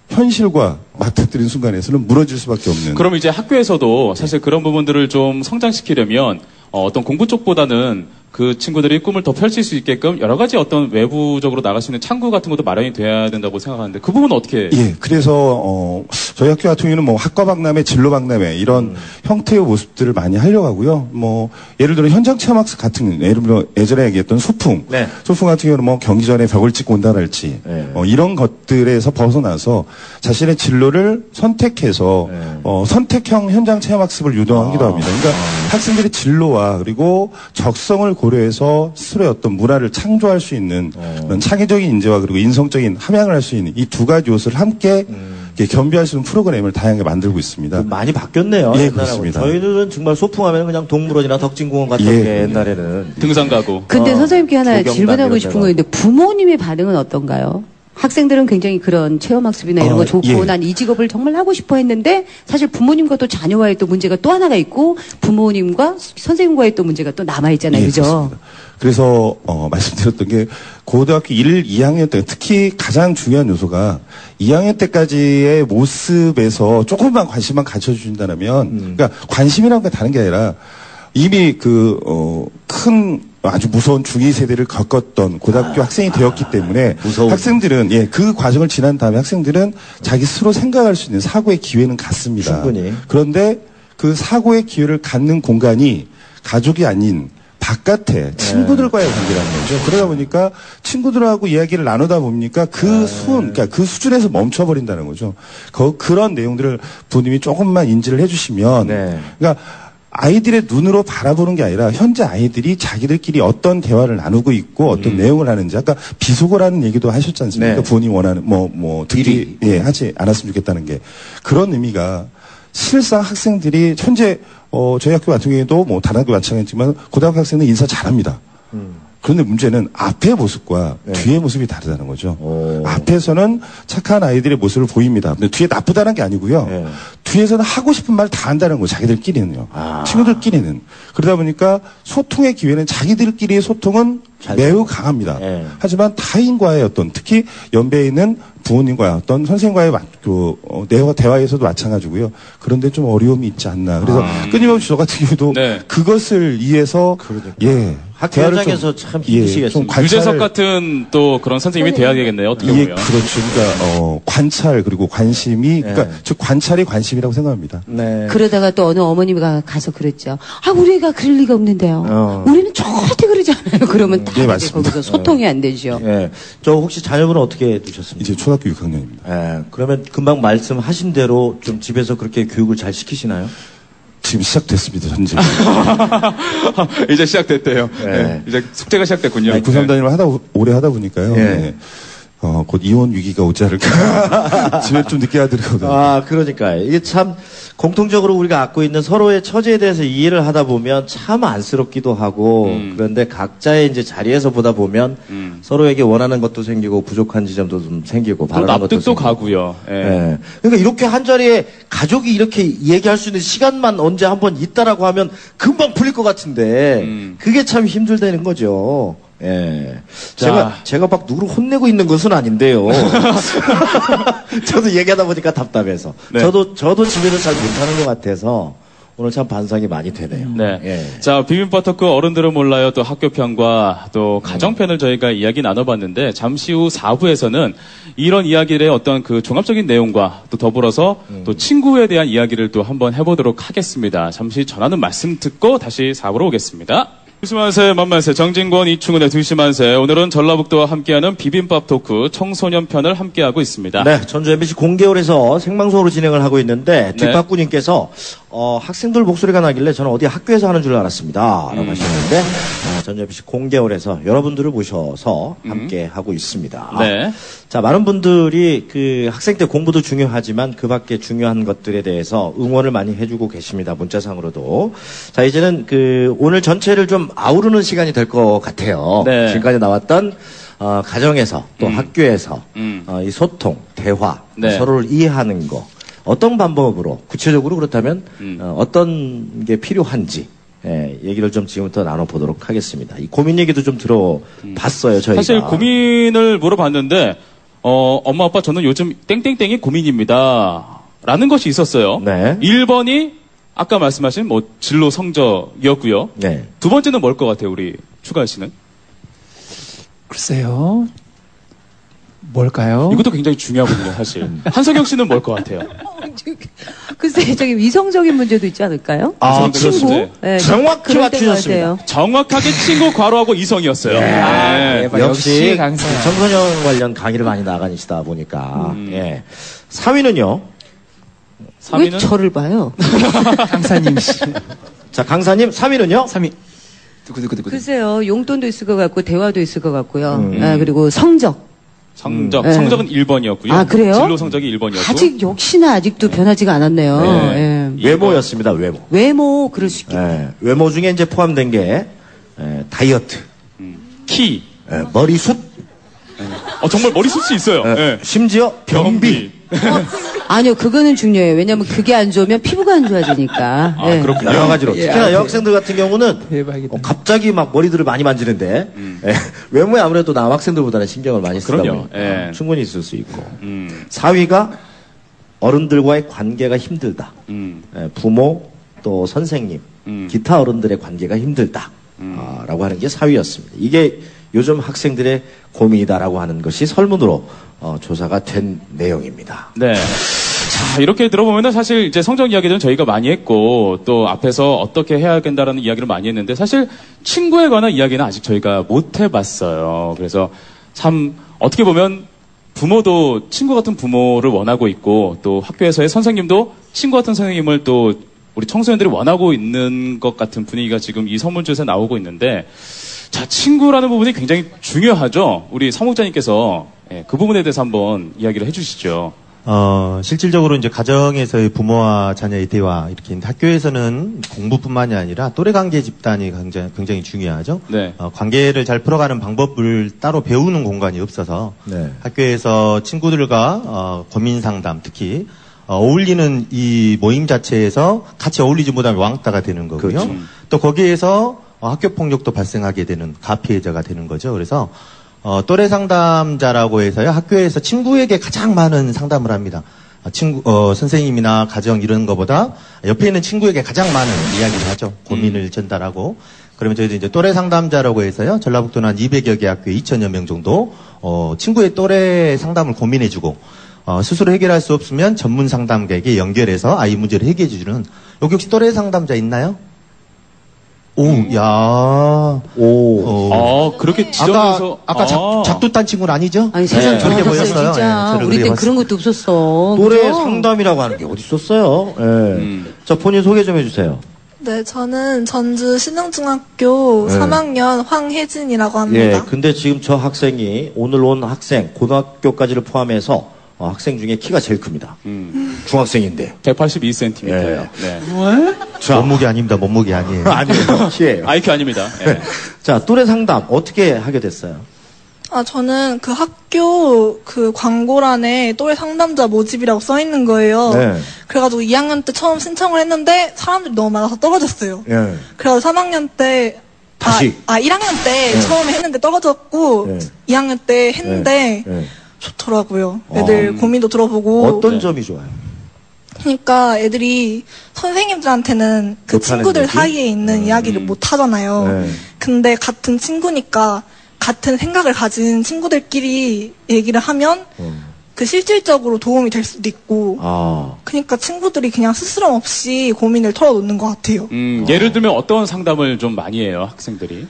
현실과 맞닥뜨린 순간에서는 무너질 수밖에 없는. 그럼 이제 학교에서도 사실 그런 부분들을 좀 성장시키려면 어떤 공부 쪽보다는 그 친구들이 꿈을 더 펼칠 수 있게끔 여러 가지 어떤 외부적으로 나갈 수 있는 창구 같은 것도 마련이 돼야 된다고 생각하는데 그 부분은 어떻게? 예, 그래서 저희 학교 같은 경우는 뭐 학과 박람회, 진로 박람회 이런 형태의 모습들을 많이 하려고 하고요. 뭐 예를 들어 현장 체험학습 같은 예를 들어 예전에 얘기했던 소풍, 소풍 같은 경우는 뭐 경기 전에 벽을 찍고 온다랄지 이런 것들에서 벗어나서 자신의 진로를 선택해서 선택형 현장 체험학습을 유도하기도 합니다. 그러니까 학생들의 진로와 그리고 적성을 고려해서 스스로의 어떤 문화를 창조할 수 있는 그런 창의적인 인재와 그리고 인성적인 함양을 할 수 있는 이 두 가지 요소를 함께 겸비할 수 있는 프로그램을 다양하게 만들고 있습니다. 많이 바뀌었네요. 예, 그렇습니다. 저희들은 정말 소풍하면 그냥 동물원이나 덕진공원 같은 게 옛날에는 등산 가고. 근데 선생님께 하나 질문하고 싶은 거 있는데 부모님의 반응은 어떤가요? 학생들은 굉장히 그런 체험학습이나 이런 거 좋고 난 이 직업을 정말 하고 싶어 했는데 사실 부모님과 또 자녀와의 또 문제가 또 하나가 있고 부모님과 선생님과의 또 문제가 또 남아있잖아요. 그죠? 그렇습니다. 그래서 말씀드렸던 게 고등학교 1, 2학년 때 특히 가장 중요한 요소가 2학년 때까지의 모습에서 조금만 관심만 가져주신다면 그러니까 관심이라는 게 다른 게 아니라 이미 큰 아주 무서운 중2 세대를 겪었던 고등학교 학생이 되었기 때문에 학생들은 그 과정을 지난 다음에 학생들은 자기 스스로 생각할 수 있는 사고의 기회는 갖습니다. 충분히. 그런데 그 사고의 기회를 갖는 공간이 가족이 아닌 바깥에 친구들과의 관계라는 거죠. 그러다 보니까 친구들하고 이야기를 나누다 보니까 그러니까 그 수준에서 멈춰버린다는 거죠. 그런 내용들을 부모님이 조금만 인지를 해주시면, 그러니까 아이들의 눈으로 바라보는 게 아니라 현재 아이들이 자기들끼리 어떤 대화를 나누고 있고 어떤 내용을 하는지 아까 비속어라는 얘기도 하셨지 않습니까? 부모님 원하는 듣기 하지 않았으면 좋겠다는 게 그런 의미가 실상 학생들이 현재 저희 학교 같은 경우에도 뭐 다른 학교 마찬가지지만 고등학교 학생은 인사 잘합니다. 그런데 문제는 앞의 모습과 뒤의 모습이 다르다는 거죠. 앞에서는 착한 아이들의 모습을 보입니다. 근데 뒤에 나쁘다는 게 아니고요. 뒤에서는 하고 싶은 말 다 한다는 거예요. 자기들끼리는요. 친구들끼리는. 그러다 보니까 소통의 기회는 자기들끼리의 소통은 매우 강합니다. 하지만 타인과의 어떤 특히 연배에 있는 부모님과의 어떤 선생님과의 대화에서도 마찬가지고요. 그런데 좀 어려움이 있지 않나. 그래서 끊임없이 저 같은 경우도 그것을 이해해서 학교 현장에서 참 힘드시겠습니다. 유재석 같은 또 그런 선생님이 돼야 되겠네요. 어떻게 보면. 그렇죠. 그러니까 관찰 그리고 관심이 그러니까 즉 관찰이 관심이라고 생각합니다. 그러다가 또 어느 어머니가 가서 그랬죠. 우리 애가 그럴 리가 없는데요. 우리는 절대 그러지 않아요. 그러면 다 거기서 소통이 안 되죠. 예. 저 혹시 자녀분은 어떻게 두셨습니까? 이제 초등학교 6학년입니다. 예. 그러면 금방 말씀하신 대로 좀 집에서 그렇게 교육을 잘 시키시나요? 지금 시작됐습니다, 현재. 이제 시작됐대요. 예. 네. 이제 숙제가 시작됐군요. 고3 담임을 오래 하다 보니까요. 예. 네. 곧 이혼 위기가 오지 않을까. 집에 좀 늦게 하더라고요. 아, 그러니까요. 이게 참, 공통적으로 우리가 갖고 있는 서로의 처지에 대해서 이해를 하다 보면 참 안쓰럽기도 하고, 그런데 각자의 이제 자리에서 보다 보면, 서로에게 원하는 것도 생기고, 부족한 지점도 좀 생기고, 바라는 것도 납득도 가고요. 예. 예. 그러니까 이렇게 한 자리에 가족이 이렇게 얘기할 수 있는 시간만 언제 한번 있다라고 하면 금방 풀릴 것 같은데, 그게 참 힘들다는 거죠. 예. 제가 막 누구를 혼내고 있는 것은 아닌데요. 저도 얘기하다 보니까 답답해서. 네. 저도 집에서 잘 못하는 것 같아서 오늘 참 반성이 많이 되네요. 네. 예. 자, 비빔밥 토크 어른들은 몰라요. 또 학교편과 또 가정편을 저희가 이야기 나눠봤는데 잠시 후 4부에서는 이런 이야기들의 어떤 그 종합적인 내용과 또 더불어서 또 친구에 대한 이야기를 또 한번 해보도록 하겠습니다. 잠시 전하는 말씀 듣고 다시 4부로 오겠습니다. 2시만세 만만세 정진권 이충은의 2시만세 오늘은 전라북도와 함께하는 비빔밥 토크 청소년 편을 함께하고 있습니다. 네, 전주 MBC 공개홀에서 생방송으로 진행을 하고 있는데 뒷박구님께서 학생들 목소리가 나길래 저는 어디 학교에서 하는 줄 알았습니다. 라고 하시는데 전주 MBC 공개홀에서 여러분들을 모셔서 함께 하고 있습니다. 네. 자, 많은 분들이 그 학생 때 공부도 중요하지만 그 밖에 중요한 것들에 대해서 응원을 많이 해주고 계십니다. 문자상으로도. 자, 이제는 그 오늘 전체를 좀 아우르는 시간이 될 것 같아요. 네. 지금까지 나왔던 가정에서 또 학교에서 이 소통, 대화, 네. 서로를 이해하는 거 어떤 방법으로 구체적으로 그렇다면 어떤 게 필요한지 얘기를 좀 지금부터 나눠보도록 하겠습니다. 이 고민 얘기도 좀 들어봤어요, 저희가. 사실 고민을 물어봤는데 엄마 아빠 저는 요즘 땡땡땡이 고민입니다. 라는 것이 있었어요. 네. 1번이 아까 말씀하신 뭐 진로 성적이었고요. 네. 두 번째는 뭘 것 같아요, 우리 추가할 씨는? 글쎄요. 뭘까요? 이것도 굉장히 중요하거든요, 사실. 한석영 씨는 뭘 것 같아요? 글쎄, 저기 위성적인 문제도 있지 않을까요? 아, 친구? 네, 정확히 맞추셨습니다. 정확하게 친구 괄호하고 이성이었어요. 네. 역시 강사야. 청소년 관련 강의를 많이 나가시다 보니까. 예. 4위는요? 왜 저를 봐요? 강사님 씨. 자, 강사님 3위는요? 3위. 글쎄요, 용돈도 있을 것 같고, 대화도 있을 것 같고요. 그리고 성적. 성적은 1번이었고요. 아, 그래요? 진로 성적이 1번이었고. 아직 역시나 아직도 변하지가 않았네요. 예. 외모였습니다, 외모. 외모, 그럴 수 있겠네요. 외모 중에 이제 포함된 게, 다이어트. 키. 머리숱. 정말 머리숱이 있어요. 심지어 병비. 아니요, 그거는 중요해요. 왜냐면 그게 안 좋으면 피부가 안 좋아지니까. 아, 그렇군요. 여러 가지로. 특히나 여학생들 같은 경우는 갑자기 막 머리들을 많이 만지는데 외모에 아무래도 남학생들보다는 신경을 많이 쓰다 보니까 충분히 있을 수 있고. 4위가 어른들과의 관계가 힘들다. 부모 또 선생님, 기타 어른들의 관계가 힘들다. 라고 하는 게 4위였습니다. 이게 요즘 학생들의 고민이다라고 하는 것이 설문으로 조사가 된 내용입니다. 네. 자, 이렇게 들어보면 사실 이제 성적 이야기들은 저희가 많이 했고 또 앞에서 어떻게 해야 된다라는 이야기를 많이 했는데 사실 친구에 관한 이야기는 아직 저희가 못 해봤어요. 그래서 참 어떻게 보면 부모도 친구 같은 부모를 원하고 있고 또 학교에서의 선생님도 친구 같은 선생님을 또 우리 청소년들이 원하고 있는 것 같은 분위기가 지금 이 설문조사에 나오고 있는데 자, 친구라는 부분이 굉장히 중요하죠. 우리 사무국장님께서 그 부분에 대해서 한번 이야기를 해주시죠. 실질적으로 이제 가정에서의 부모와 자녀의 대화, 이렇게 학교에서는 공부뿐만이 아니라 또래 관계 집단이 굉장히 중요하죠. 네. 관계를 잘 풀어가는 방법을 따로 배우는 공간이 없어서 학교에서 친구들과 고민 상담, 특히 어울리는 이 모임 자체에서 같이 어울리지 못하면 왕따가 되는 거고요. 그렇죠. 또 거기에서 학교 폭력도 발생하게 되는 가피해자가 되는 거죠. 그래서 또래 상담자라고 해서요, 학교에서 친구에게 가장 많은 상담을 합니다. 선생님이나 가정 이런 거보다 옆에 있는 친구에게 가장 많은 이야기를 하죠. 고민을 전달하고. 그러면 저희도 이제 또래 상담자라고 해서요, 전라북도는 한 200여 개 학교에 2,000여 명 정도, 친구의 또래 상담을 고민해주고, 스스로 해결할 수 없으면 전문 상담가에게 연결해서 아이 문제를 해결해주는, 여기 혹시 또래 상담자 있나요? 그렇게 지정해서. 아까 작두딴 친구는 아니죠? 아니, 세상 그렇게 좋았어요, 보였어요. 진짜. 예, 우리 땐 그런 것도 없었어. 또래 그죠? 상담이라고 하는 게 어디 있었어요? 예. 자, 본인 소개 좀 해주세요. 네, 저는 전주 신흥중학교 3학년 황혜진이라고 합니다. 예, 근데 지금 저 학생이 오늘 온 학생, 고등학교까지를 포함해서 학생 중에 키가 제일 큽니다. 중학생인데. 182cm예요. 네. 몸무게 아닙니다. 몸무게 아니에요. 아니에요. 키예요. IQ 아닙니다. 네. 자, 또래 상담 어떻게 하게 됐어요? 저는 그 학교 그 광고란에 또래 상담자 모집이라고 써 있는 거예요. 네. 그래가지고 2학년 때 처음 신청을 했는데 사람들이 너무 많아서 떨어졌어요. 예. 그래서 3학년 때 다시 1학년 때 처음에 했는데 떨어졌고 2학년 때 했는데 좋더라고요. 애들 고민도 들어보고. 어떤 점이 좋아요? 그러니까 애들이 선생님들한테는 그 친구들 얘기? 사이에 있는 이야기를 못 하잖아요. 근데 같은 친구니까 같은 생각을 가진 친구들끼리 얘기를 하면 그 실질적으로 도움이 될 수도 있고. 그러니까 친구들이 그냥 스스럼 없이 고민을 털어놓는 것 같아요. 예를 들면 어떤 상담을 좀 많이 해요, 학생들이?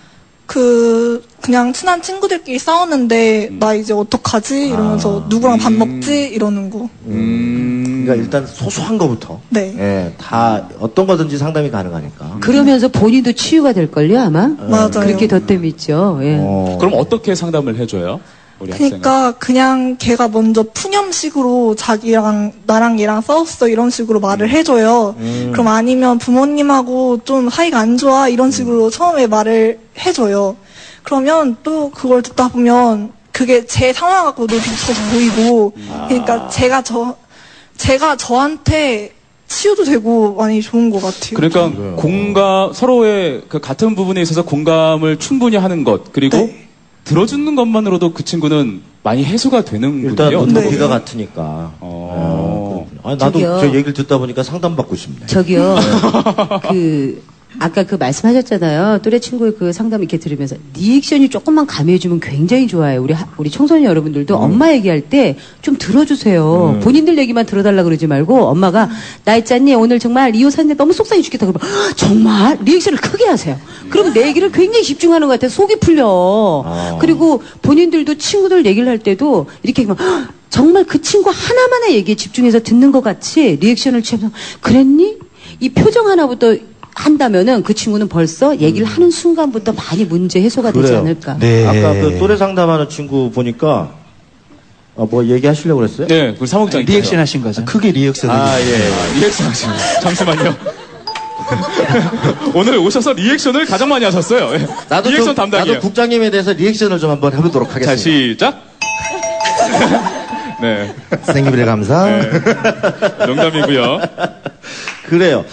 그냥 친한 친구들끼리 싸웠는데 나 이제 어떡하지 이러면서 누구랑 밥 먹지 이러는 거. 그러니까 일단 소소한 거부터. 네. 예, 다 어떤 거든지 상담이 가능하니까. 그러면서 본인도 치유가 될걸요, 아마? 맞아요. 그렇게 덧댐 있죠. 예. 그럼 어떻게 상담을 해줘요? 우리 그러니까 그냥 걔가 먼저 푸념식으로 자기랑 나랑 얘랑 싸웠어 이런 식으로 말을 해줘요. 그럼 아니면 부모님하고 좀 사이가 안 좋아 이런 식으로 처음에 말을 해줘요. 그러면 또 그걸 듣다 보면 그게 제 상황하고도 비슷해서 보이고 그러니까 제가 저한테 치유도 되고 많이 좋은 것 같아요. 그러니까 서로의 그 같은 부분에 있어서 공감을 충분히 하는 것 그리고 들어주는 것만으로도 그 친구는 많이 해소가 되는군요. 일단 눈높이가 같으니까. 나도 저기요. 저 얘기를 듣다 보니까 상담받고 싶네. 저기요. 아까 그 말씀하셨잖아요. 또래 친구의 그 상담 이렇게 들으면서 리액션이 조금만 가미해주면 굉장히 좋아요. 우리 청소년 여러분들도 엄마 얘기할 때 좀 들어주세요. 본인들 얘기만 들어달라 그러지 말고 엄마가 나 있잖니 오늘 정말 이 옷 샀는데 너무 속상해 죽겠다 그러면 정말 리액션을 크게 하세요. 그럼 내 얘기를 굉장히 집중하는 것 같아요. 속이 풀려. 그리고 본인들도 친구들 얘기를 할 때도 이렇게 막 정말 그 친구 하나만의 얘기에 집중해서 듣는 것 같이 리액션을 취하면서 그랬니? 이 표정 하나부터 한다면은 그 친구는 벌써 얘기를 하는 순간부터 많이 문제 해소가 되지 않을까. 네. 아까 그 또래 상담하는 친구 보니까 뭐 얘기하시려고 그랬어요? 네, 우리 사무국장 리액션 하신 거죠. 크게 리액션. 리액션 하신 거. 잠시만요. 오늘 오셔서 리액션을 가장 많이 하셨어요. 리액션 담당이에요. 나도 국장님에 대해서 리액션을 좀 한번 해보도록 하겠습니다. 자, 시작. 네. 생일에 감사. 네. 농담이고요. 그래요.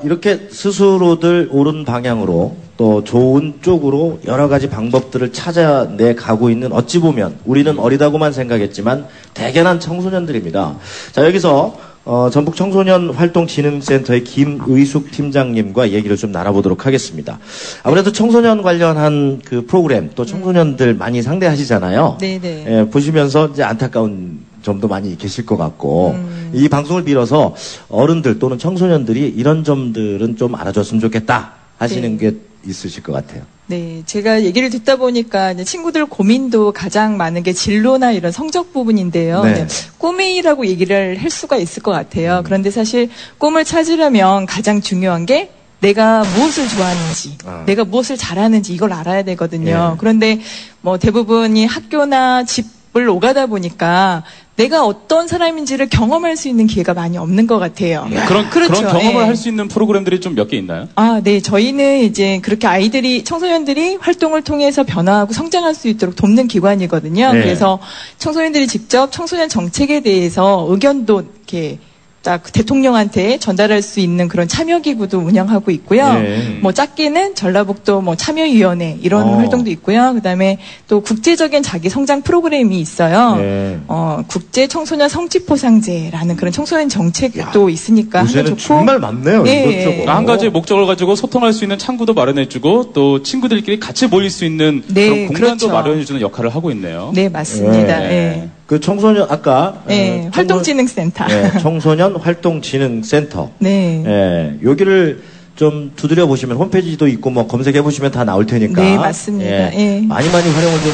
이렇게 스스로들 옳은 방향으로 또 좋은 쪽으로 여러 가지 방법들을 찾아내 가고 있는 어찌 보면 우리는 어리다고만 생각했지만 대견한 청소년들입니다. 자, 여기서 전북 청소년 활동진흥센터의 김의숙 팀장님과 얘기를 좀 나눠보도록 하겠습니다. 아무래도 청소년 관련한 그 프로그램 또 청소년들 많이 상대하시잖아요. 네네. 예, 보시면서 이제 안타까운 점도 많이 계실 것 같고 이 방송을 빌어서 어른들 또는 청소년들이 이런 점들은 좀 알아줬으면 좋겠다 하시는 게 있으실 것 같아요. 네, 제가 얘기를 듣다 보니까 이제 친구들 고민도 가장 많은 게 진로나 이런 성적 부분인데요. 네. 꿈이라고 얘기를 할 수가 있을 것 같아요. 그런데 사실 꿈을 찾으려면 가장 중요한 게 내가 무엇을 좋아하는지, 내가 무엇을 잘하는지 이걸 알아야 되거든요. 그런데 뭐 대부분이 학교나 집을 오가다 보니까 내가 어떤 사람인지를 경험할 수 있는 기회가 많이 없는 것 같아요. 그런 경험을 예. 할 수 있는 프로그램들이 좀 몇 개 있나요? 네. 저희는 이제 그렇게 청소년들이 활동을 통해서 변화하고 성장할 수 있도록 돕는 기관이거든요. 네. 그래서 청소년들이 직접 청소년 정책에 대해서 의견도 이렇게 딱 대통령한테 전달할 수 있는 그런 참여기구도 운영하고 있고요. 네. 뭐 작게는 전라북도 뭐 참여위원회 이런 활동도 있고요. 그다음에 또 국제적인 자기 성장 프로그램이 있어요. 네. 국제 청소년 성취포상제라는 그런 청소년 정책도 있으니까 하면 요새는 좋고. 정말 많네요. 이것저것. 한 가지 목적을 가지고 소통할 수 있는 창구도 마련해주고 또 친구들끼리 같이 모일 수 있는 그런 공간도 그렇죠. 마련해주는 역할을 하고 있네요. 네, 맞습니다. 예. 그 청소년 아까 활동진흥센터. 청소년 활동진흥센터. 네. 여기를 좀 두드려 보시면 홈페이지도 있고 뭐 검색해 보시면 다 나올 테니까. 네, 맞습니다. 예. 많이 활용을 좀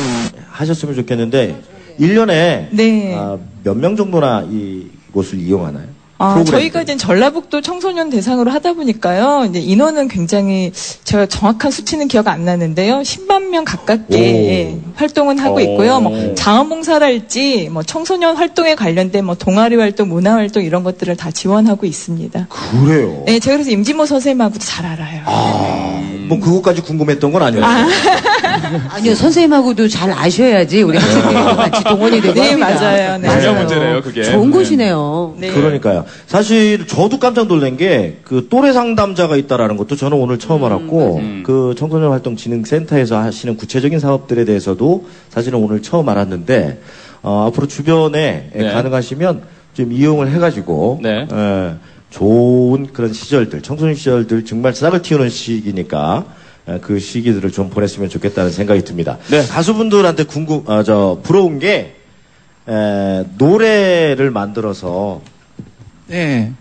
하셨으면 좋겠는데 1년에 네. 몇 명 정도나 이곳을 이용하나요? 저희가 이제 전라북도 청소년 대상으로 하다 보니까요. 이제 인원은 굉장히 제가 정확한 수치는 기억 안 나는데요. 10만 명 가깝게 활동은 하고 있고요. 뭐 자원봉사랄지 뭐 청소년 활동에 관련된 뭐 동아리 활동, 문화 활동 이런 것들을 다 지원하고 있습니다. 그래요? 네, 제가 그래서 임진모 선생님하고도 잘 알아요. 뭐 그것까지 궁금했던 건 아니었어요. 아니요, 선생님하고도 잘 아셔야지 우리 학생들과 같이 동원이 되고 네, 합니다. 맞아요. 네. 중요한 문제네요, 그게. 좋은 곳이네요. 네. 그러니까요. 사실 저도 깜짝 놀란 게 그 또래 상담자가 있다라는 것도 저는 오늘 처음 알았고 그 청소년 활동 진흥센터에서 하시는 구체적인 사업들에 대해서도 사실은 오늘 처음 알았는데 앞으로 주변에 가능하시면 좀 이용을 해가지고 좋은 그런 시절들, 청소년 시절들 정말 싹을 틔우는 시기니까 그 시기들을 좀 보냈으면 좋겠다는 생각이 듭니다. 가수분들한테 부러운 게 노래를 만들어서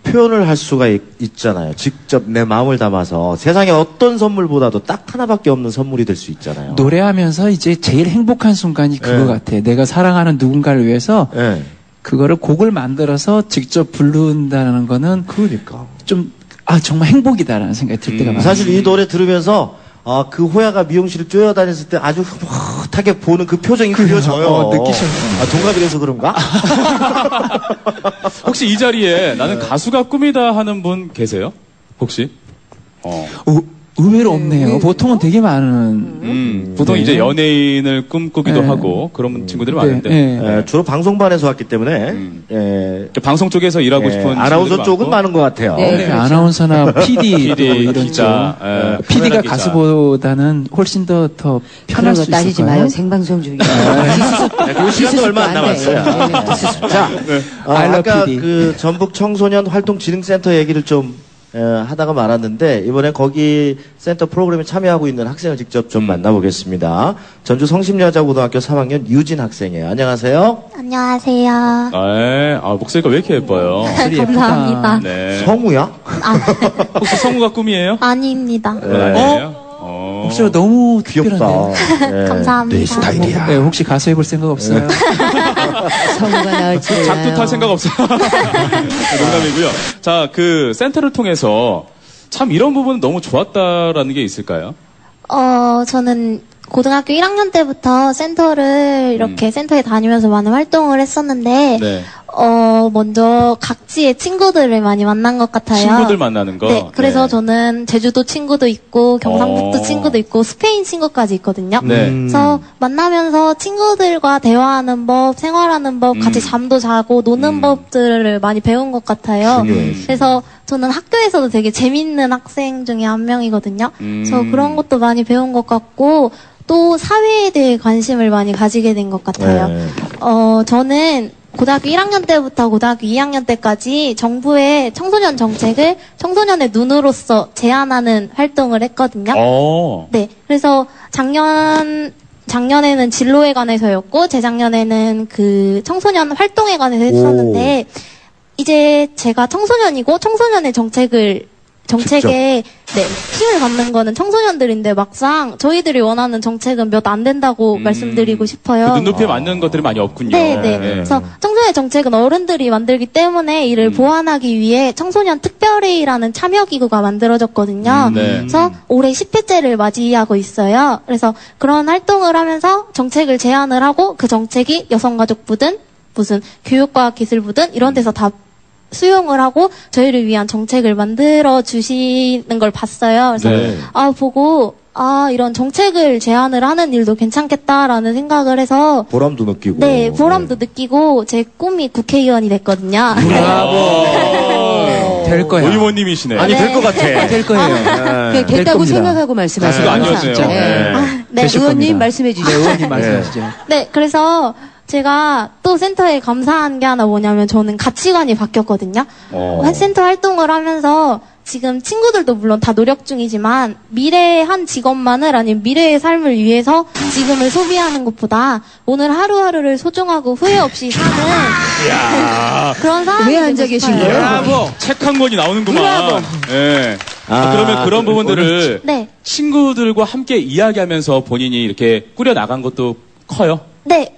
표현을 할 수가 있잖아요. 직접 내 마음을 담아서 세상에 어떤 선물보다도 딱 하나밖에 없는 선물이 될 수 있잖아요. 노래하면서 이제 제일 행복한 순간이 그거 같아. 내가 사랑하는 누군가를 위해서 그거를 곡을 만들어서 직접 부른다는 거는 그러니까 좀 정말 행복이다라는 생각이 들 때가 많아요. 사실 이 노래 들으면서 그 호야가 미용실을 뛰어다녔을 때 아주 흐뭇하게 보는 그 표정이 그려져요. 느끼셨어요. 동갑이라서 그런가? 혹시 이 자리에 나는 가수가 꿈이다 하는 분 계세요? 혹시? 의외로 없네요. 보통은 되게 많은. 보통 이제 연예인을 꿈꾸기도 하고 그런 친구들이 많은데. 주로 방송반에서 왔기 때문에 방송 쪽에서 일하고 싶은 아나운서 쪽은 많은 것 같아요. 그렇죠. 아나운서나 PD, 이런 기자, PD가 가수보다는 훨씬 더 편할 수 있을까요? 따지지 마요. 생방송 중이에요. 그 시간도 얼마 안 남았어요. 자, 아까 그 전북 청소년 활동진흥센터 얘기를 좀 하다가 말았는데 이번에 거기 센터 프로그램에 참여하고 있는 학생을 직접 좀 만나보겠습니다. 전주 성심여자고등학교 3학년 유진 학생이에요. 안녕하세요. 안녕하세요. 목소리가 왜 이렇게 예뻐요? 감사합니다. 네. 성우야? 혹시 성우가 꿈이에요? 아닙니다. 아니에요? 목소리가 너무 귀엽다. 감사합니다. 내 스타일이야. 혹시 가수 해볼 생각 없어요? 성우가 나올지 작두 탈 생각 없어요. 농담이고요. 자, 그 센터를 통해서 참 이런 부분 너무 좋았다라는 게 있을까요? 저는 고등학교 1학년 때부터 센터를 이렇게 센터에 다니면서 많은 활동을 했었는데 먼저 각지의 친구들을 많이 만난 것 같아요. 친구들 만나는 거? 네. 그래서 저는 제주도 친구도 있고 경상북도 친구도 있고 스페인 친구까지 있거든요. 그래서 만나면서 친구들과 대화하는 법, 생활하는 법, 같이 잠도 자고 노는 법들을 많이 배운 것 같아요. 그래서 저는 학교에서도 되게 재밌는 학생 중에 한 명이거든요. 그래서 그런 것도 많이 배운 것 같고 또 사회에 대해 관심을 많이 가지게 된 것 같아요. 저는 고등학교 1학년 때부터 고등학교 2학년 때까지 정부의 청소년 정책을 청소년의 눈으로서 제안하는 활동을 했거든요. 네. 그래서 작년에는 진로에 관해서였고, 재작년에는 그 청소년 활동에 관해서 했었는데, 이제 제가 청소년이고, 청소년의 정책에 힘을 받는 거는 청소년들인데 막상 저희들이 원하는 정책은 몇 안 된다고 말씀드리고 싶어요. 그 눈높이에 맞는 것들이 많이 없군요. 네. 그래서 청소년 정책은 어른들이 만들기 때문에 이를 보완하기 위해 청소년 특별회의라는 참여기구가 만들어졌거든요. 그래서 올해 10회째를 맞이하고 있어요. 그래서 그런 활동을 하면서 정책을 제안을 하고 그 정책이 여성가족부든 무슨 교육과학기술부든 이런 데서 다 수용을 하고 저희를 위한 정책을 만들어 주시는 걸 봤어요. 그래서 보고 이런 정책을 제안을 하는 일도 괜찮겠다라는 생각을 해서 보람도 느끼고 보람도 느끼고 제 꿈이 국회의원이 됐거든요. 될 거예요. 의원님이시네. 아니 될 것 같아. 될 거예요. 됐다고 생각하고 말씀하세요. 그거 아니었어요. 의원님 말씀해 주시죠. 의원님 말씀하시죠. 네, 그래서 제가 또 센터에 감사한 게 하나 뭐냐면 저는 가치관이 바뀌었거든요. 센터 활동을 하면서 지금 친구들도 물론 다 노력 중이지만 미래의 한 직업만을 아닌 미래의 삶을 위해서 지금을 소비하는 것보다 오늘 하루하루를 소중하고 후회 없이 사는 그런 사람이 왜 앉아 계신 거예요? 책 한 권이 나오는구만. 예. 그러면 그런 부분들을 네. 친구들과 함께 이야기하면서 본인이 이렇게 꾸려 나간 것도 커요? 네.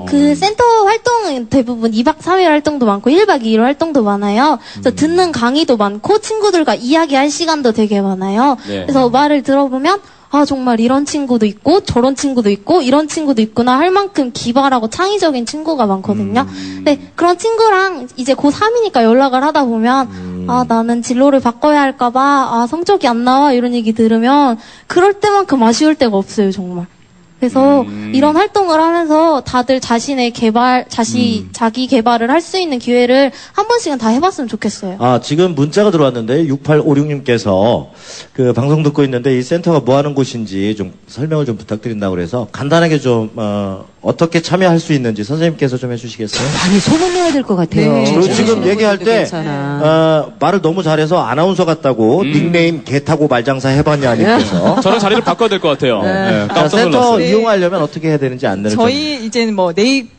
그 센터 활동은 대부분 2박 3일 활동도 많고 1박 2일 활동도 많아요. 그래서 듣는 강의도 많고 친구들과 이야기할 시간도 되게 많아요. 네. 그래서 말을 들어보면 아 정말 이런 친구도 있고 저런 친구도 있고 이런 친구도 있구나 할 만큼 기발하고 창의적인 친구가 많거든요. 근데 그런 친구랑 이제 고3이니까 연락을 하다 보면 아 나는 진로를 바꿔야 할까봐 아 성적이 안 나와 이런 얘기 들으면 그럴 때만큼 아쉬울 때가 없어요 정말. 그래서 이런 활동을 하면서 다들 자신의 자기 개발을 할 수 있는 기회를 한 번씩은 다 해봤으면 좋겠어요. 지금 문자가 들어왔는데 6856님께서 그 방송 듣고 있는데 이 센터가 뭐 하는 곳인지 좀 설명을 좀 부탁드린다고 그래서 간단하게 좀 어떻게 참여할 수 있는지 선생님께서 좀 해주시겠어요? 많이 소문내야 될 것 같아요. 네. 그리고 지금 얘기할 때 말을 너무 잘해서 아나운서 같다고 닉네임 개 타고 말장사 해봤냐 님께서 저는 자리를 바꿔야 될 것 같아요. 네. 깜짝 센터 놀랐어요. 이용하려면 어떻게 해야 되는지 안내를 저희 이제는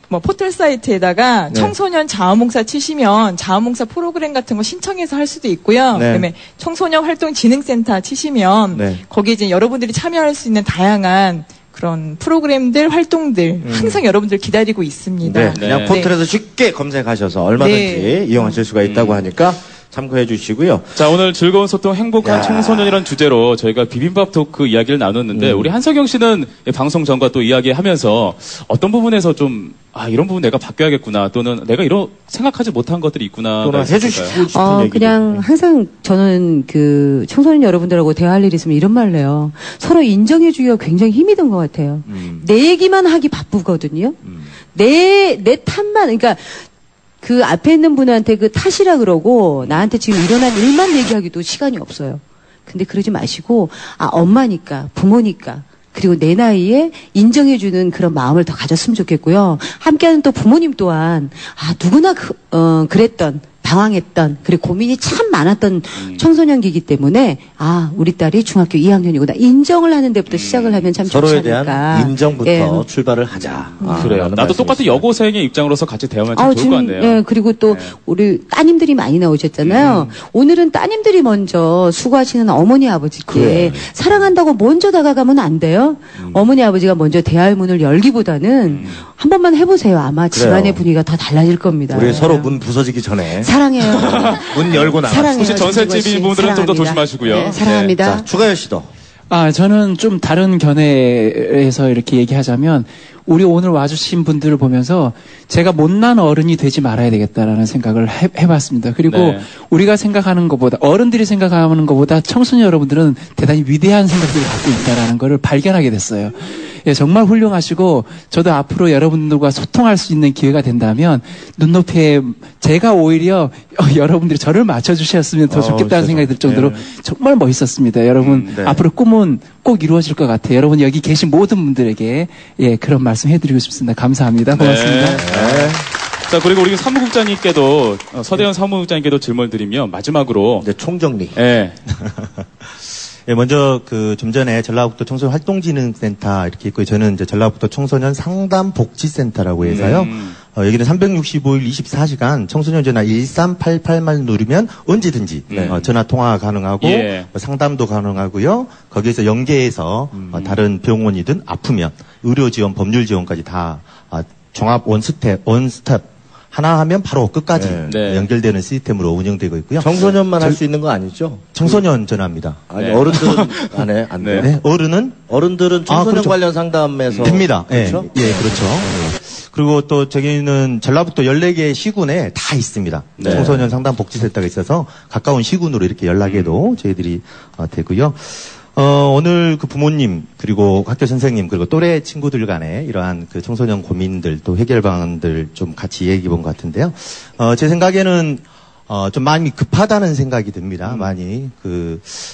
포털 사이트에다가 청소년 자원봉사 치시면 자원봉사 프로그램 같은 거 신청해서 할 수도 있고요. 그다음에 청소년 활동 진흥센터 치시면 거기에 이제 여러분들이 참여할 수 있는 다양한 그런 프로그램들, 활동들 항상 여러분들 기다리고 있습니다. 그냥 포털에서 쉽게 검색하셔서 얼마든지 이용하실 수가 있다고 하니까 참고해 주시고요. 자, 오늘 즐거운 소통, 행복한 청소년이라는 주제로 저희가 비빔밥 토크 이야기를 나눴는데 우리 한석영 씨는 방송 전과 또 이야기하면서 어떤 부분에서 좀 이런 부분 내가 바뀌어야겠구나 또는 내가 이런 생각하지 못한 것들이 있구나 또는 해주시고 싶은 얘기 그냥 항상 저는 그 청소년 여러분들하고 대화할 일 있으면 이런 말을 해요. 서로 인정해주기가 굉장히 힘이 든 것 같아요. 내 얘기만 하기 바쁘거든요. 내 탓만 그러니까 그 앞에 있는 분한테 그 탓이라 그러고 나한테 지금 일어난 일만 얘기하기도 시간이 없어요. 근데 그러지 마시고 엄마니까 부모니까 그리고 내 나이에 인정해주는 그런 마음을 더 가졌으면 좋겠고요. 함께하는 또 부모님 또한 누구나 그랬던 방황했던 그리고 고민이 참 많았던 청소년기이기 때문에 우리 딸이 중학교 2학년이구나 인정을 하는 데부터 시작을 하면 참 좋지 않을까. 서로에 대한 인정부터 출발을 하자. 그래요. 나도 똑같은 여고생의 입장으로서 같이 대화하면 참 좋을 것 같네요. 그리고 또 우리 따님들이 많이 나오셨잖아요. 오늘은 따님들이 먼저 수고하시는 어머니 아버지께 사랑한다고 먼저 다가가면 안 돼요. 어머니 아버지가 먼저 대화의 문을 열기보다는 한 번만 해보세요. 아마 집안의 분위기가 다 달라질 겁니다. 우리 서로 문 부서지기 전에 사랑해요. 문 열고 나가. 혹시 전셋집인 분들은 좀 더 조심하시고요. 네, 사랑합니다. 자, 추가열 씨도. 저는 좀 다른 견해에서 이렇게 얘기하자면 우리 오늘 와주신 분들을 보면서 제가 못난 어른이 되지 말아야 되겠다라는 생각을 해봤습니다. 그리고 우리가 생각하는 것보다 어른들이 생각하는 것보다 청소년 여러분들은 대단히 위대한 생각들을 갖고 있다라는 것을 발견하게 됐어요. 정말 훌륭하시고 저도 앞으로 여러분들과 소통할 수 있는 기회가 된다면 눈높이에 제가 오히려 여러분들이 저를 맞춰주셨으면 더 좋겠다는 생각이 들 정도로 정말 멋있었습니다. 여러분 앞으로 꿈은 꼭 이루어질 것 같아요. 여러분 여기 계신 모든 분들에게 그런 말씀 해드리고 싶습니다. 감사합니다. 고맙습니다. 자, 그리고 우리 사무국장님께도 서대현 사무국장님께도 질문을 드리면 마지막으로 총정리. 먼저 좀 전에 전라북도 청소년 활동진흥센터 이렇게 있고요. 저는 이제 전라북도 청소년 상담복지센터라고 해서요. 여기는 365일 24시간 청소년 전화 1388만 누르면 언제든지 전화 통화 가능하고 상담도 가능하고요. 거기에서 연계해서 다른 병원이든 아프면 의료 지원, 법률 지원까지 다 종합 원스텝 하나 하면 바로 끝까지 연결되는 시스템으로 운영되고 있고요. 청소년만 할 수 있는 거 아니죠? 청소년 전화입니다. 아니, 어른들은 안 돼요. 네. 어른들은 청소년 그렇죠. 관련 상담에서 됩니다. 그렇죠? 그렇죠. 그리고 또 저기는 전라북도 14개 시군에 다 있습니다. 청소년 상담 복지센터가 있어서 가까운 시군으로 이렇게 연락해도 저희들이 되고요. 오늘 그 부모님, 그리고 학교 선생님, 그리고 또래 친구들 간에 이러한 그 청소년 고민들, 또 해결 방안들 좀 같이 얘기해 본 것 같은데요. 제 생각에는, 좀 많이 급하다는 생각이 듭니다. 많이.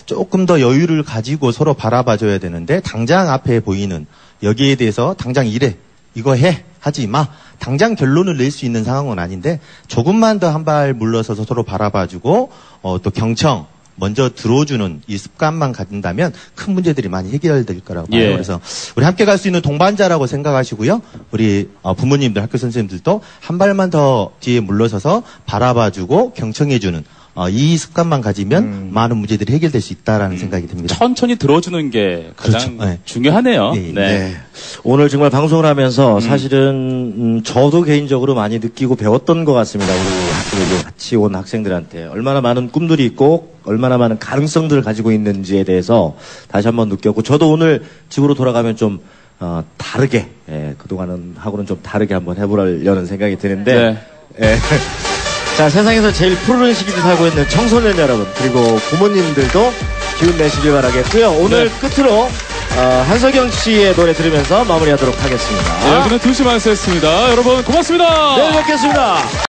조금 더 여유를 가지고 서로 바라봐줘야 되는데, 당장 앞에 보이는, 여기에 대해서 당장 이래, 이거 해, 하지 마. 당장 결론을 낼 수 있는 상황은 아닌데, 조금만 더 한 발 물러서서 서로 바라봐주고, 또 경청, 먼저 들어주는 이 습관만 가진다면 큰 문제들이 많이 해결될 거라고 봐요. 그래서 우리 함께 갈 수 있는 동반자라고 생각하시고요. 우리 부모님들, 학교 선생님들도 한 발만 더 뒤에 물러서서 바라봐주고 경청해주는 이 습관만 가지면 많은 문제들이 해결될 수 있다라는 생각이 듭니다. 천천히 들어주는 게 가장 그렇죠. 네. 중요하네요. 네. 네. 오늘 정말 방송을 하면서 사실은 저도 개인적으로 많이 느끼고 배웠던 것 같습니다. 우리 같이 온 학생들한테 얼마나 많은 꿈들이 있고 얼마나 많은 가능성들을 가지고 있는지에 대해서 다시 한번 느꼈고 저도 오늘 집으로 돌아가면 좀 다르게 그동안은 하고는 좀 다르게 한번 해보려는 생각이 드는데 네. 자, 세상에서 제일 푸르른 시기를 살고 있는 청소년 여러분 그리고 부모님들도 기운 내시길 바라겠고요. 오늘 끝으로 한석영 씨의 노래 들으면서 마무리하도록 하겠습니다. 네, 여기는 2시 반세였습니다. 여러분 고맙습니다. 내일 뵙겠습니다.